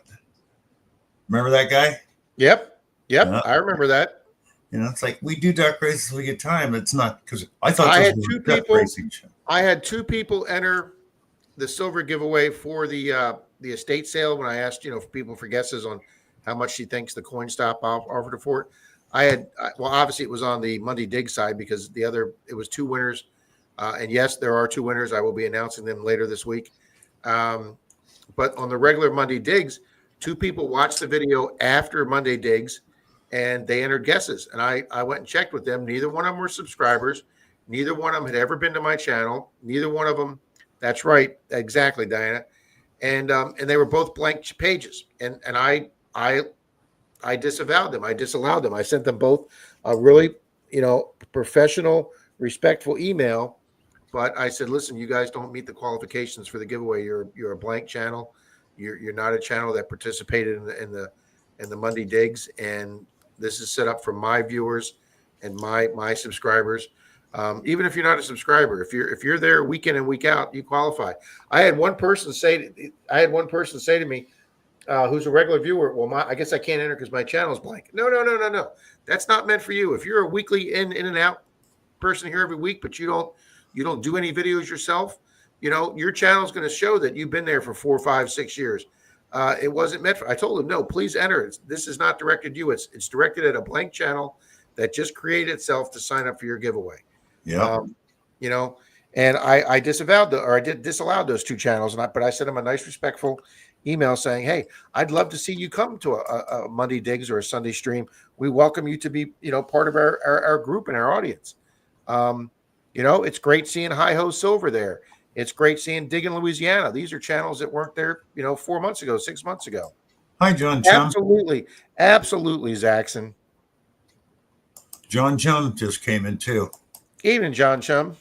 Remember that guy? Yep. I remember that. It's like we do duck races when we get time. It's not because I thought I had two people enter the silver giveaway for the estate sale when I asked, for people for guesses on how much she thinks the coin stop offered for it. Obviously it was on the Monday Dig side because it was two winners. And yes, there are two winners. I will be announcing them later this week. But on the regular Monday Digs, two people watched the video after Monday Digs and they entered guesses. And I went and checked with them. Neither one of them were subscribers. Neither one of them had ever been to my channel. Neither one of them. That's right. Exactly, Diana. And they were both blank pages. And I disavowed them. I disallowed them. I sent them both a really, professional, respectful email. But I said, listen, you guys don't meet the qualifications for the giveaway. You're a blank channel. You're not a channel that participated in the Monday Digs, and this is set up for my viewers and my subscribers. Even if you're not a subscriber, if you're there week in and week out, you qualify. I had one person say to me, who's a regular viewer, well, I guess I can't enter because my channel's blank. No. That's not meant for you. If you're a weekly in and out person here every week, but you don't do any videos yourself, your channel is going to show that you've been there for 4, 5, 6 years. It wasn't meant for. I told him, no, please enter. This is not directed to you. It's directed at a blank channel that just created itself to sign up for your giveaway. Yeah. And I disallowed those two channels, but I sent him a nice, respectful email saying, hey, I'd love to see you come to a Monday Digs or a Sunday stream. We welcome you to be, part of our group and our audience. It's great seeing Hi-Ho Silver there. It's great seeing Dig in Louisiana. These are channels that weren't there, 4 months ago, 6 months ago. Hi, John Chum. Absolutely, Zaxxon. John Chum just came in too. Evening, John Chum.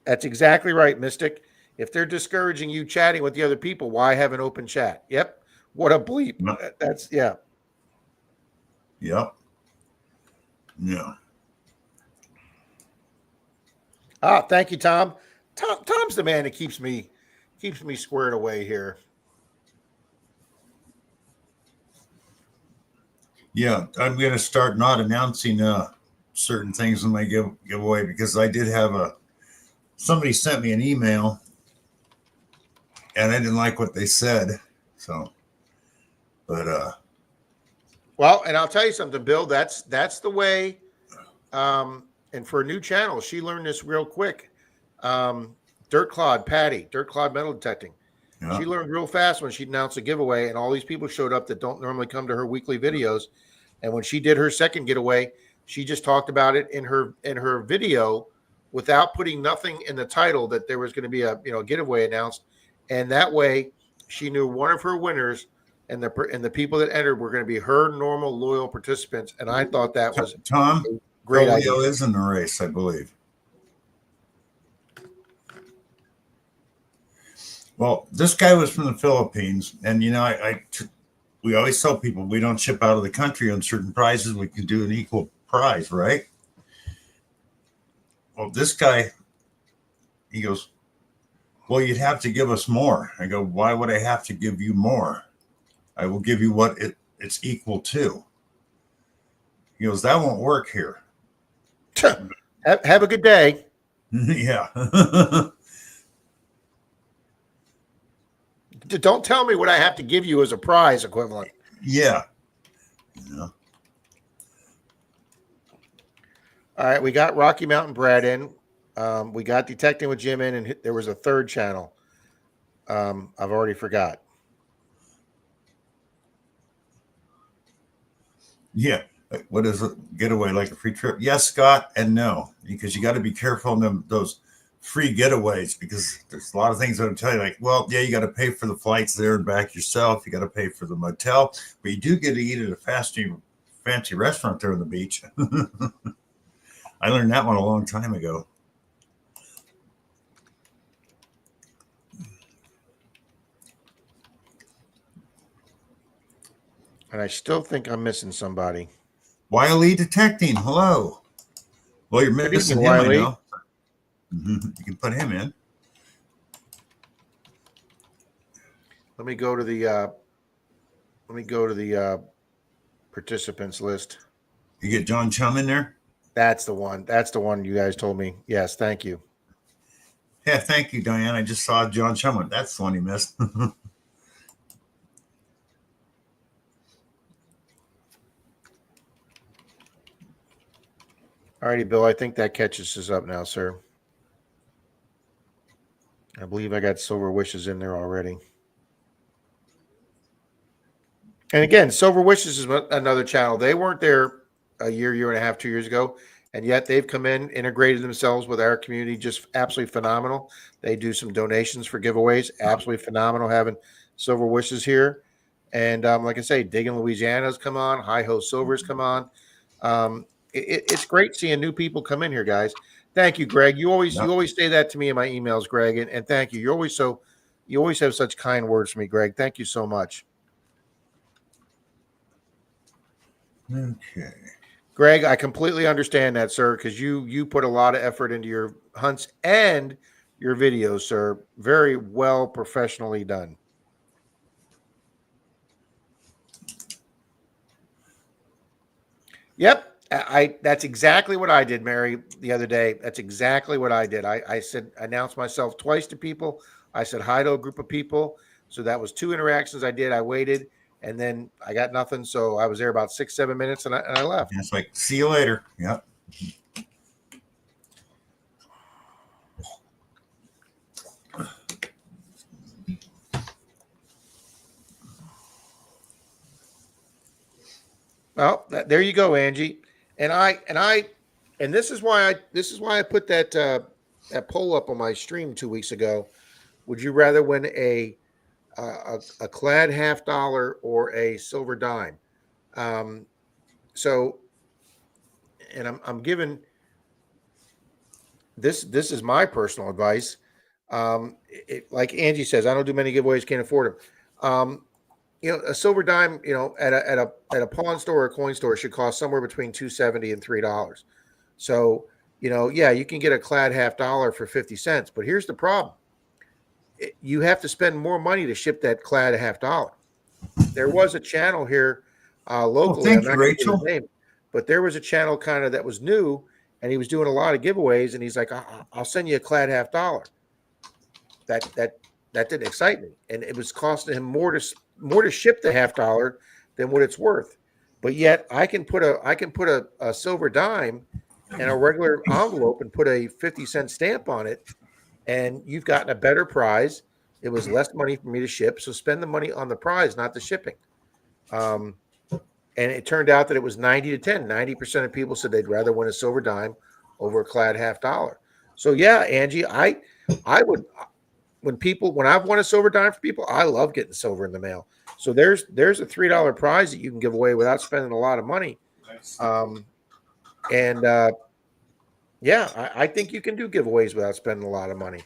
That's exactly right, Mystic. If they're discouraging you chatting with the other people, why have an open chat? Yep. What a bleep. That's, yeah. Yep. Yeah. Thank you, Tom. Tom's the man that keeps me squared away here. Yeah, I'm going to start not announcing certain things when I give away because I did have somebody sent me an email and I didn't like what they said. So, but well, and I'll tell you something, Bill. That's the way. And for a new channel, she learned this real quick. Dirt Clod Metal Detecting. Yeah. She learned real fast when she announced a giveaway, and all these people showed up that don't normally come to her weekly videos. And when she did her second giveaway, she just talked about it in her video without putting nothing in the title that there was going to be a giveaway announced. And that way, she knew one of her winners and the people that entered were going to be her normal loyal participants. And I thought that was Tom. Great idea. Is in the race, I believe. Well, this guy was from the Philippines, and we always tell people we don't ship out of the country on certain prizes. We can do an equal prize, right? Well, this guy, he goes, well, you'd have to give us more. I go, why would I have to give you more? I will give you what it's equal to. He goes, that won't work here. Have a good day. don't tell me what I have to give you as a prize equivalent. Yeah. Yeah. All right, we got Rocky Mountain Brad in. We got Detecting with Jim in, and there was a third channel. I've already forgot. Yeah. What is it? Getaway like a free trip? Yes, Scott, and no, because you got to be careful on them those free getaways, because there's a lot of things that'll tell you, like, well, yeah, you got to pay for the flights there and back yourself. You got to pay for the motel, but you do get to eat at a fancy restaurant there on the beach. I learned that one a long time ago. And I still think I'm missing somebody. Wiley Detecting. Hello. Well, you're missing him, Wiley. I know. You can put him in. Let me go to the participants list. You get John Chum in there. That's the one. That's the one you guys told me. Yes, thank you. Yeah, thank you, Diane. I just saw John Chum. That's the one you missed. All righty, Bill. I think that catches us up now, sir. I believe I got Silver Wishes in there already. And again, Silver Wishes is another channel. They weren't there a year and a half, 2 years ago, and yet they've come in, integrated themselves with our community, just absolutely phenomenal. They do some donations for giveaways, absolutely phenomenal having Silver Wishes here. And like I say, Digging Louisiana's come on, Hi Ho Silver's come on. It's great seeing new people come in here, guys. Thank you, Greg. You always say that to me in my emails, Greg, and thank you. You always have such kind words for me, Greg. Thank you so much. Okay. Greg, I completely understand that, sir, because you put a lot of effort into your hunts and your videos, sir. Very well professionally done. Yep. That's exactly what I did, Mary, the other day. That's exactly what I did. I announced myself twice to people. I said hi to a group of people. So that was 2 interactions I did. I waited, and then I got nothing. So I was there about 6-7 minutes, and I left. And it's like, see you later. Yep. Well, there you go, Angie. And this is why I put that poll up on my stream 2 weeks ago. Would you rather win a clad $50 or a silver dime? So, and I'm giving this is my personal advice. Like Angie says, I don't do many giveaways, can't afford them. A silver dime, at a pawn store or a coin store should cost somewhere between $2.70 and $3. So, you can get a clad $50 for 50 cents, but here's the problem. You have to spend more money to ship that clad $50. There was a channel here locally. Thank you, Rachel. Name, but there was a channel kind of that was new, and he was doing a lot of giveaways, and he's like, I'll send you a clad $50. That didn't excite me, and it was costing him more to ship the $50 than what it's worth. But yet I can put a silver dime in a regular envelope and put a 50-cent stamp on it, and you've gotten a better prize. It was less money for me to ship, so spend the money on the prize, not the shipping. And it turned out that it was 90-10. 90% of people said they'd rather win a silver dime over a clad $50. So yeah, Angie, I would. When I've won a silver dime for people, I love getting silver in the mail. So there's a $3 prize that you can give away without spending a lot of money. I think you can do giveaways without spending a lot of money.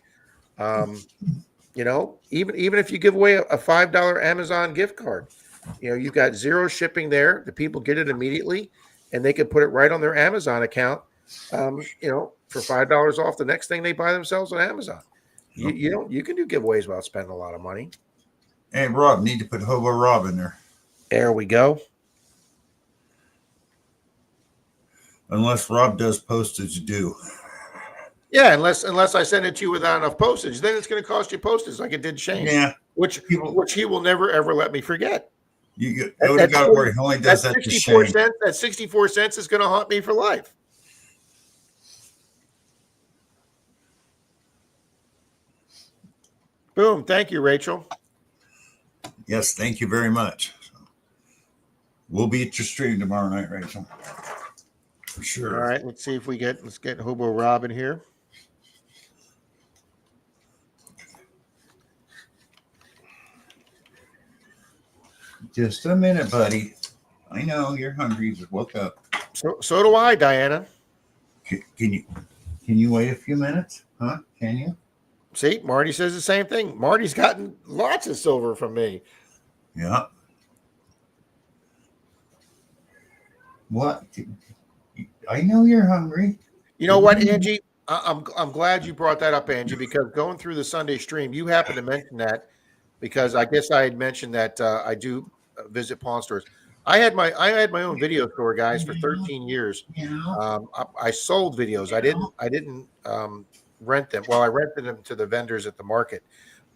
Even if you give away a $5 Amazon gift card, you've got 0 shipping there. The people get it immediately, and they can put it right on their Amazon account. For $5 off the next thing they buy themselves on Amazon. You can do giveaways without spending a lot of money. Hey, Rob, need to put Hobo Rob in there. There we go. Unless Rob does postage due. Yeah, unless I send it to you without enough postage, then it's going to cost you postage like it did Shane. Yeah, which he will never ever let me forget. You got to worry. He only does that to 64 shame. cents. That 64 cents is going to haunt me for life. Boom. Thank you, Rachel. Yes, thank you very much. We'll be at your stream tomorrow night, Rachel. For sure. All right. Let's see if let's get Hobo Rob in here. Just a minute, buddy. I know you're hungry. Just woke up. So do I, Diana. Can you wait a few minutes? Huh? Can you? See, Marty says the same thing. Marty's gotten lots of silver from me. Yeah. What? I know you're hungry. You know what, Angie? I'm glad you brought that up, Angie, because going through the Sunday stream, you happened to mention that because I guess I had mentioned that I do visit pawn stores. I had my own video store, guys, for 13 years. Yeah. I sold videos. I didn't rent them. Well, I rented them to the vendors at the market,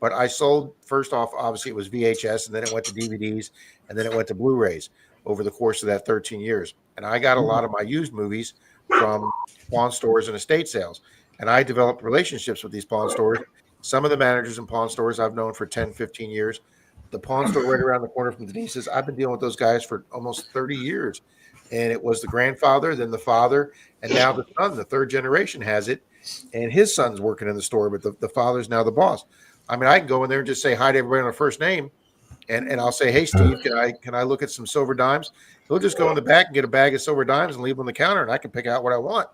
but I sold. First off, obviously, it was VHS, and then it went to DVDs, and then it went to Blu-rays over the course of that 13 years. And I got a lot of my used movies from pawn stores and estate sales. And I developed relationships with these pawn stores. Some of the managers in pawn stores I've known for 10, 15 years. The pawn store right around the corner from Denise's, I've been dealing with those guys for almost 30 years. And it was the grandfather, then the father, and now the son, the third generation has it. And his son's working in the store, but the father's now the boss. I mean, I can go in there and just say hi to everybody on a first name. And I'll say, hey, Steve, can I look at some silver dimes? He'll just go in the back and get a bag of silver dimes and leave them on the counter, and I can pick out what I want.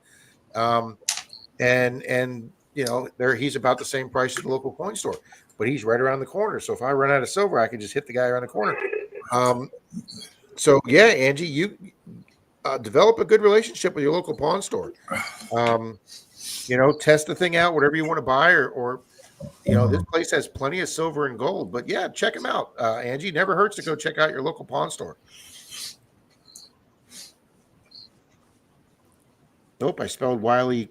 And you know, he's about the same price as the local coin store, but he's right around the corner. So if I run out of silver, I can just hit the guy around the corner. So yeah, Angie, you develop a good relationship with your local pawn store. You know, test the thing out, whatever you want to buy, or you know, this place has plenty of silver and gold. But yeah, check them out, Angie. Never hurts to go check out your local pawn store. Nope, I spelled Wiley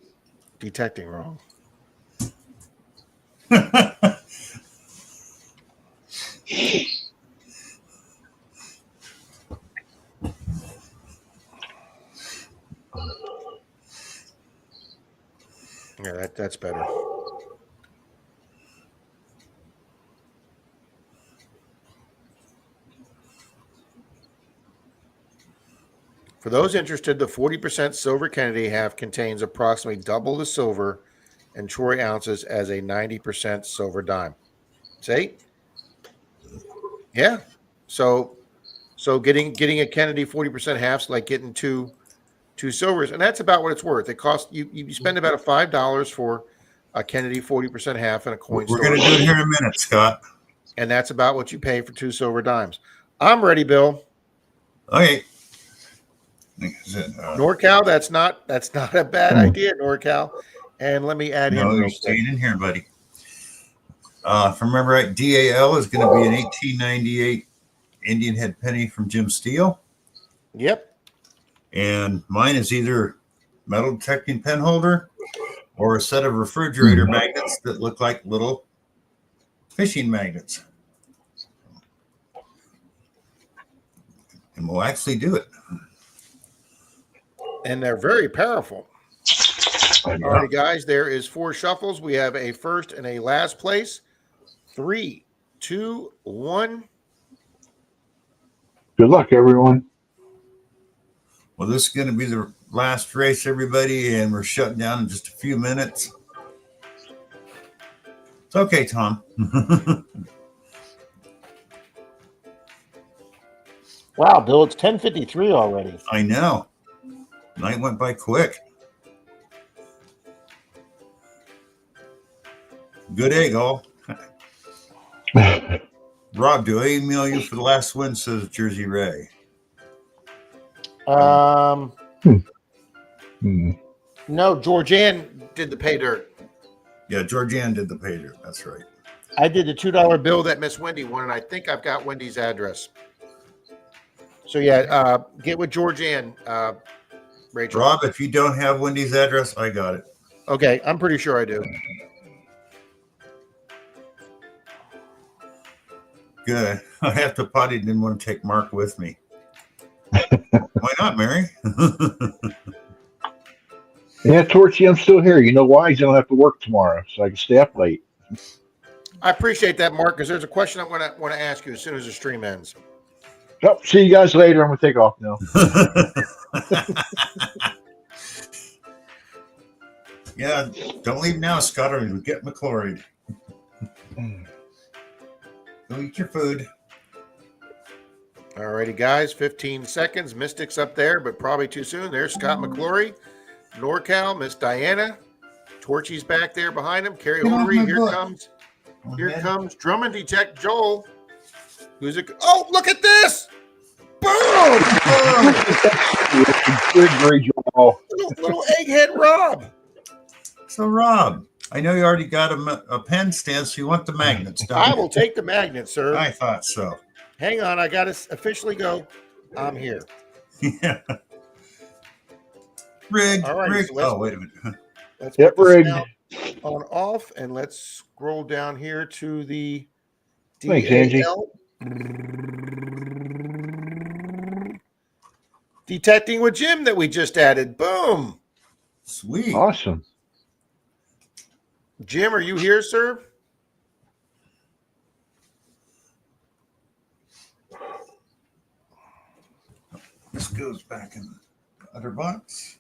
Detecting wrong. Yeah, that's better. For those interested, the 40% silver Kennedy half contains approximately double the silver and troy ounces as a 90% silver dime. See? Yeah. So getting a Kennedy 40% half's like getting two silvers, and that's about what it's worth. It costs you spend about $5 for a Kennedy 40% half and a coin store. We're going to do it here in a minute, Scott. And that's about what you pay for two silver dimes. I'm ready, Bill. Okay. NorCal, that's not a bad idea, NorCal. And let me add him. No, you're staying in here, buddy. If I remember right, DAL is going to be an 1898 Indian head penny from Jim Steele. Yep. And mine is either metal detecting pen holder or a set of refrigerator magnets that look like little fishing magnets. And we'll actually do it. And they're very powerful. All right, guys, there is 4 shuffles. We have a first and a last place. 3, 2, 1. Good luck, everyone. Well, this is going to be the last race, everybody, and we're shutting down in just a few minutes. It's okay, Tom. Wow, Bill, it's 10:53 already. I know. Night went by quick. Good egg, all. Rob, do I email you for the last win? Says Jersey Ray. No, Georgianne did the pay dirt. Yeah, Georgianne did the pay dirt. That's right. I did the $2 bill that Miss Wendy won, and I think I've got Wendy's address. So yeah, get with Georgianne, Rachel. Rob, if you don't have Wendy's address, I got it. Okay, I'm pretty sure I do. Good. I have to potty. Didn't want to take Mark with me. Why not, Mary? Yeah, Torchy, I'm still here. You know why? He's gonna have to work tomorrow, so I can stay up late. I appreciate that, Mark, because there's a question I want to ask you as soon as the stream ends. Oh, see you guys later. I'm gonna take off now. Yeah, don't leave now, Scott, or you'll get McClory. Go eat your food. All righty, guys, 15 seconds. Mystics up there, but probably too soon. There's Scott McClory, NorCal, Miss Diana. Torchy's back there behind him. Carrie Get off Holdery, my here book. comes. Go Here ahead. comes Drummond Detect Joel. Who's it? Oh, look at this! Boom! Great job. Little egghead Rob. So, Rob, I know you already got a pen stand, so you want the magnets, don't I you? will take the magnet, sir. I thought so. Hang on, I got to officially go. I'm here. Yeah. Rigged. All right, Rigged. so let's- Oh, wait a minute. Let's Yep, put the rigged. sound on off, and let's scroll down here to the Thanks, Angie. DAL. Detecting with Jim that we just added. Boom. Sweet. Awesome. Jim, are you here, sir? This goes back in the other box.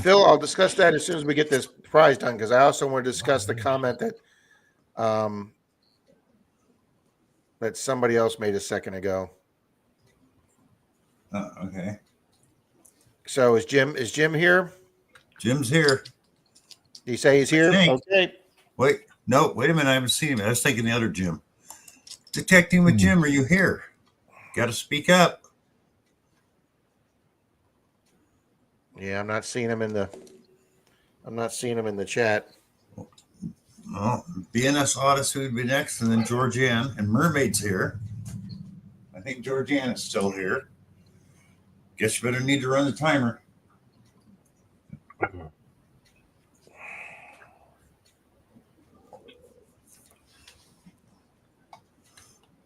Phil, I'll discuss that as soon as we get this prize done, because I also want to discuss the comment that that somebody else made a second ago. Okay. So is Jim here? Jim's here. Did he say he's here? think. Okay. Wait. No, wait a minute. I haven't seen him. I was thinking the other Jim. Detecting with Jim, are you here? Got to speak up. Yeah, I'm not seeing him in the chat. Oh, BNS Odyssey would be next, and then Georgianne, and Mermaid's here. I think Georgianne is still here. Guess you better need to run the timer.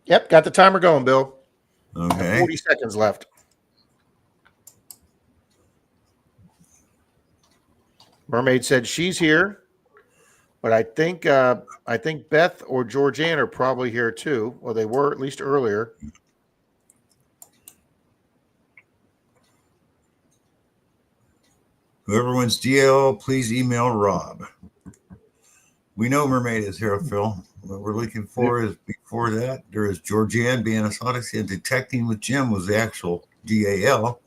Yep, got the timer going, Bill. Okay. 40 seconds left. Mermaid said she's here, but I think Beth or Georgianne are probably here too. Well, they were at least earlier. Whoever wins DL, please email Rob. We know Mermaid is here, Phil. What we're looking for is before that, there is Georgianne, BNS Odyssey, and Detecting with Jim was the actual DAL.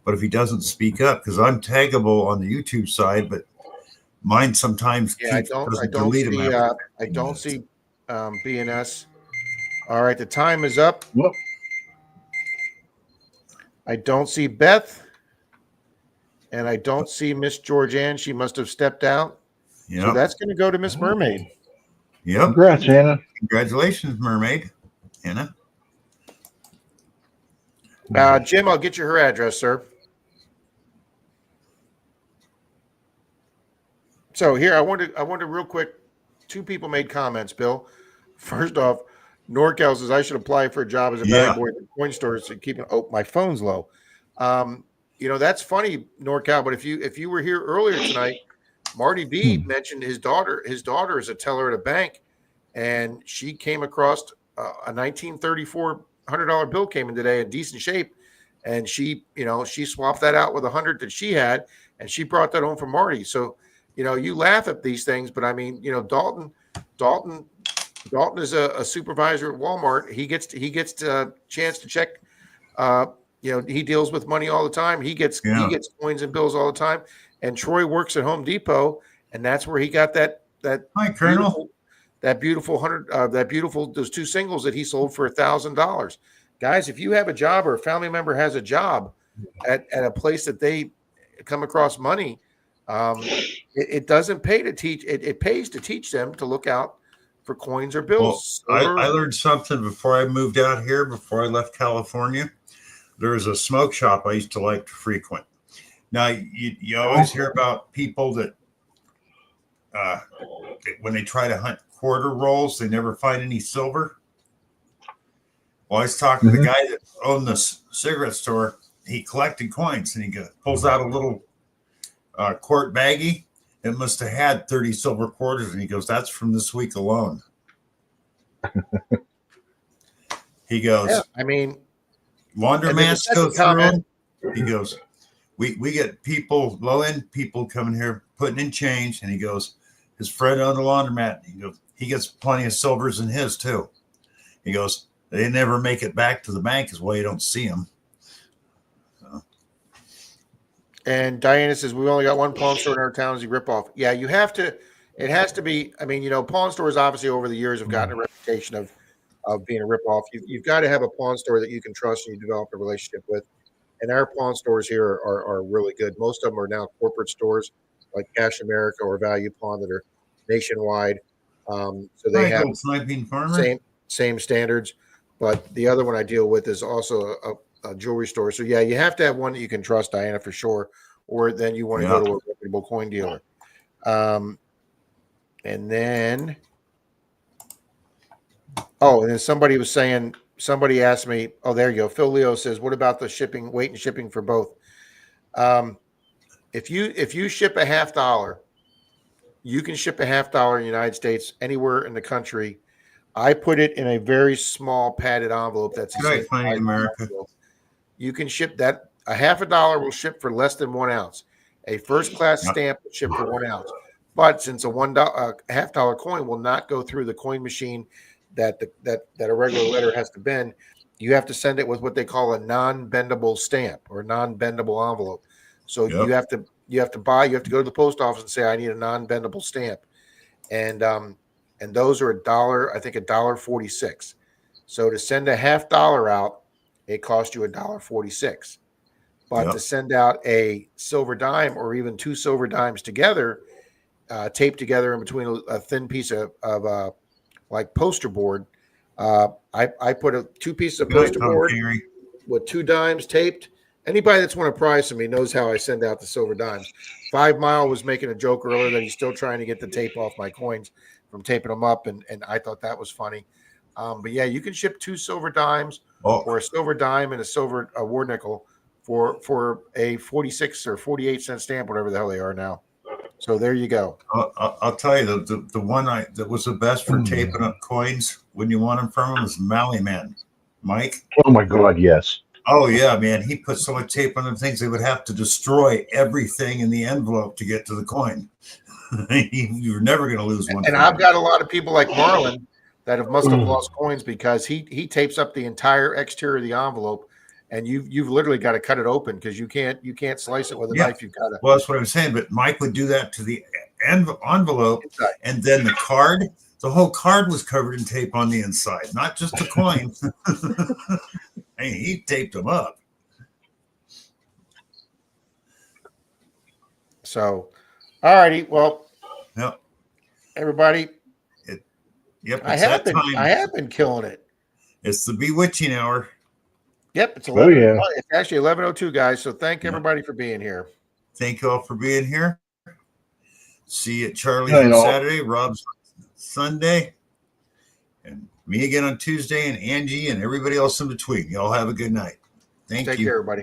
But if he doesn't speak up, because I'm taggable on the YouTube side, but mine sometimes Yeah, I keeps, don't doesn't see. delete them. I don't see BNS. All right, the time is up. Well, I don't see Beth, and I don't see Miss Georgianne. She must have stepped out. So Yep. that's going to go to Miss Mermaid. Yep. congrats, Anna. Congratulations, Mermaid. Anna. Jim, I'll get you her address, sir. So here, I wanted real quick. Two people made comments, Bill. First off, NorCal says I should apply for a job as a bag boy at the coin stores to keep. Oh, my phone's low. That's funny, NorCal. But if you were here earlier tonight, Marty B mentioned his daughter. His daughter is a teller at a bank, and she came across a 1934 $100 bill came in today in decent shape, and she swapped that out with 100 that she had, and she brought that home for Marty. So, you laugh at these things, but I mean, Dalton is a supervisor at Walmart. He gets a chance to check. He deals with money all the time. He gets coins and bills all the time. And Troy works at Home Depot, and that's where he got that Hi, Colonel. those two singles that he sold for $1,000. Guys, if you have a job or a family member has a job at a place that they come across money, it doesn't pay to teach. It pays to teach them to look out for coins or bills. Well, I learned something before I moved out here, before I left California. There was a smoke shop I used to like to frequent. Now you always hear about people that when they try to hunt quarter rolls, they never find any silver. Well, I was talking to the guy that owned the cigarette store. He collected coins, and he pulls out a little quart baggie. It must have had 30 silver quarters, and he goes, "That's from this week alone." He goes, Yeah, I mean, laundromats and then go the second through comment- them. He goes, we get people, low end people coming here putting in change, and he goes, his friend owned a laundromat. He goes, he gets plenty of silvers in his too. He goes, they never make it back to the bank, is why you don't see them. And Diana says, we only got one pawn store in our town as a ripoff. Yeah, you have to, it has to be, I mean, pawn stores obviously over the years have gotten a reputation of being a ripoff. You've got to have a pawn store that you can trust and you develop a relationship with. And our pawn stores here are really good. Most of them are now corporate stores like Cash America or Value Pawn that are nationwide. So they have Sniping Farmer. Same standards. But the other one I deal with is also a jewelry store. So yeah, you have to have one that you can trust, Diana, for sure. Or then you want to go to a reputable coin dealer. And then somebody asked me, oh, there you go. Phil Leo says, what about the shipping, weight and shipping for both? If you ship a $50, you can ship a $50 in the United States anywhere in the country. I put it in a very small padded envelope. That's right, finding America. You can ship that. A $50 will ship for less than 1 ounce. A first class stamp will ship for 1 ounce. But since a $1 coin will not go through the coin machine that a regular letter has to bend, you have to send it with what they call a non-bendable stamp or non-bendable envelope. So you have to go to the post office and say, I need a non-bendable stamp. And those are $1.46. So to send a $50 out, it costs you $1.46. But to send out a silver dime or even 2 silver dimes together, taped together in between a thin piece of like poster board, I put 2 pieces of poster board with 2 dimes taped. Anybody that's won a prize from me knows how I send out the silver dimes. 5 Mile was making a joke earlier that he's still trying to get the tape off my coins from taping them up, and I thought that was funny. But yeah, you can ship 2 silver dimes or a silver dime and a war nickel for a 46 or 48 cent stamp, whatever the hell they are now. So there you go. I'll tell you the one that was the best for taping up coins when you want them from him was Mally Man, Mike. Oh my God, yes. Oh yeah, man. He put so much tape on them things they would have to destroy everything in the envelope to get to the coin. You're never going to lose one. And I've got a lot of people like Marlon that must have lost coins because he tapes up the entire exterior of the envelope, and you've literally got to cut it open because you can't slice it with a knife. You've got to. Well, that's what I'm saying. But Mike would do that to the envelope, and then the card. The whole card was covered in tape on the inside, not just the coin. Hey, he taped them up. So, all righty. Well, yep. Everybody. Yep. I have been killing it. It's the bewitching hour. Yep. It's 11. Yeah. It's actually 11:02, guys. So thank everybody for being here. Thank you all for being here. See you at Charlie's on Saturday, Rob's Sunday, and me again on Tuesday, and Angie and everybody else in between. Y'all have a good night. Thank you. Take care, everybody.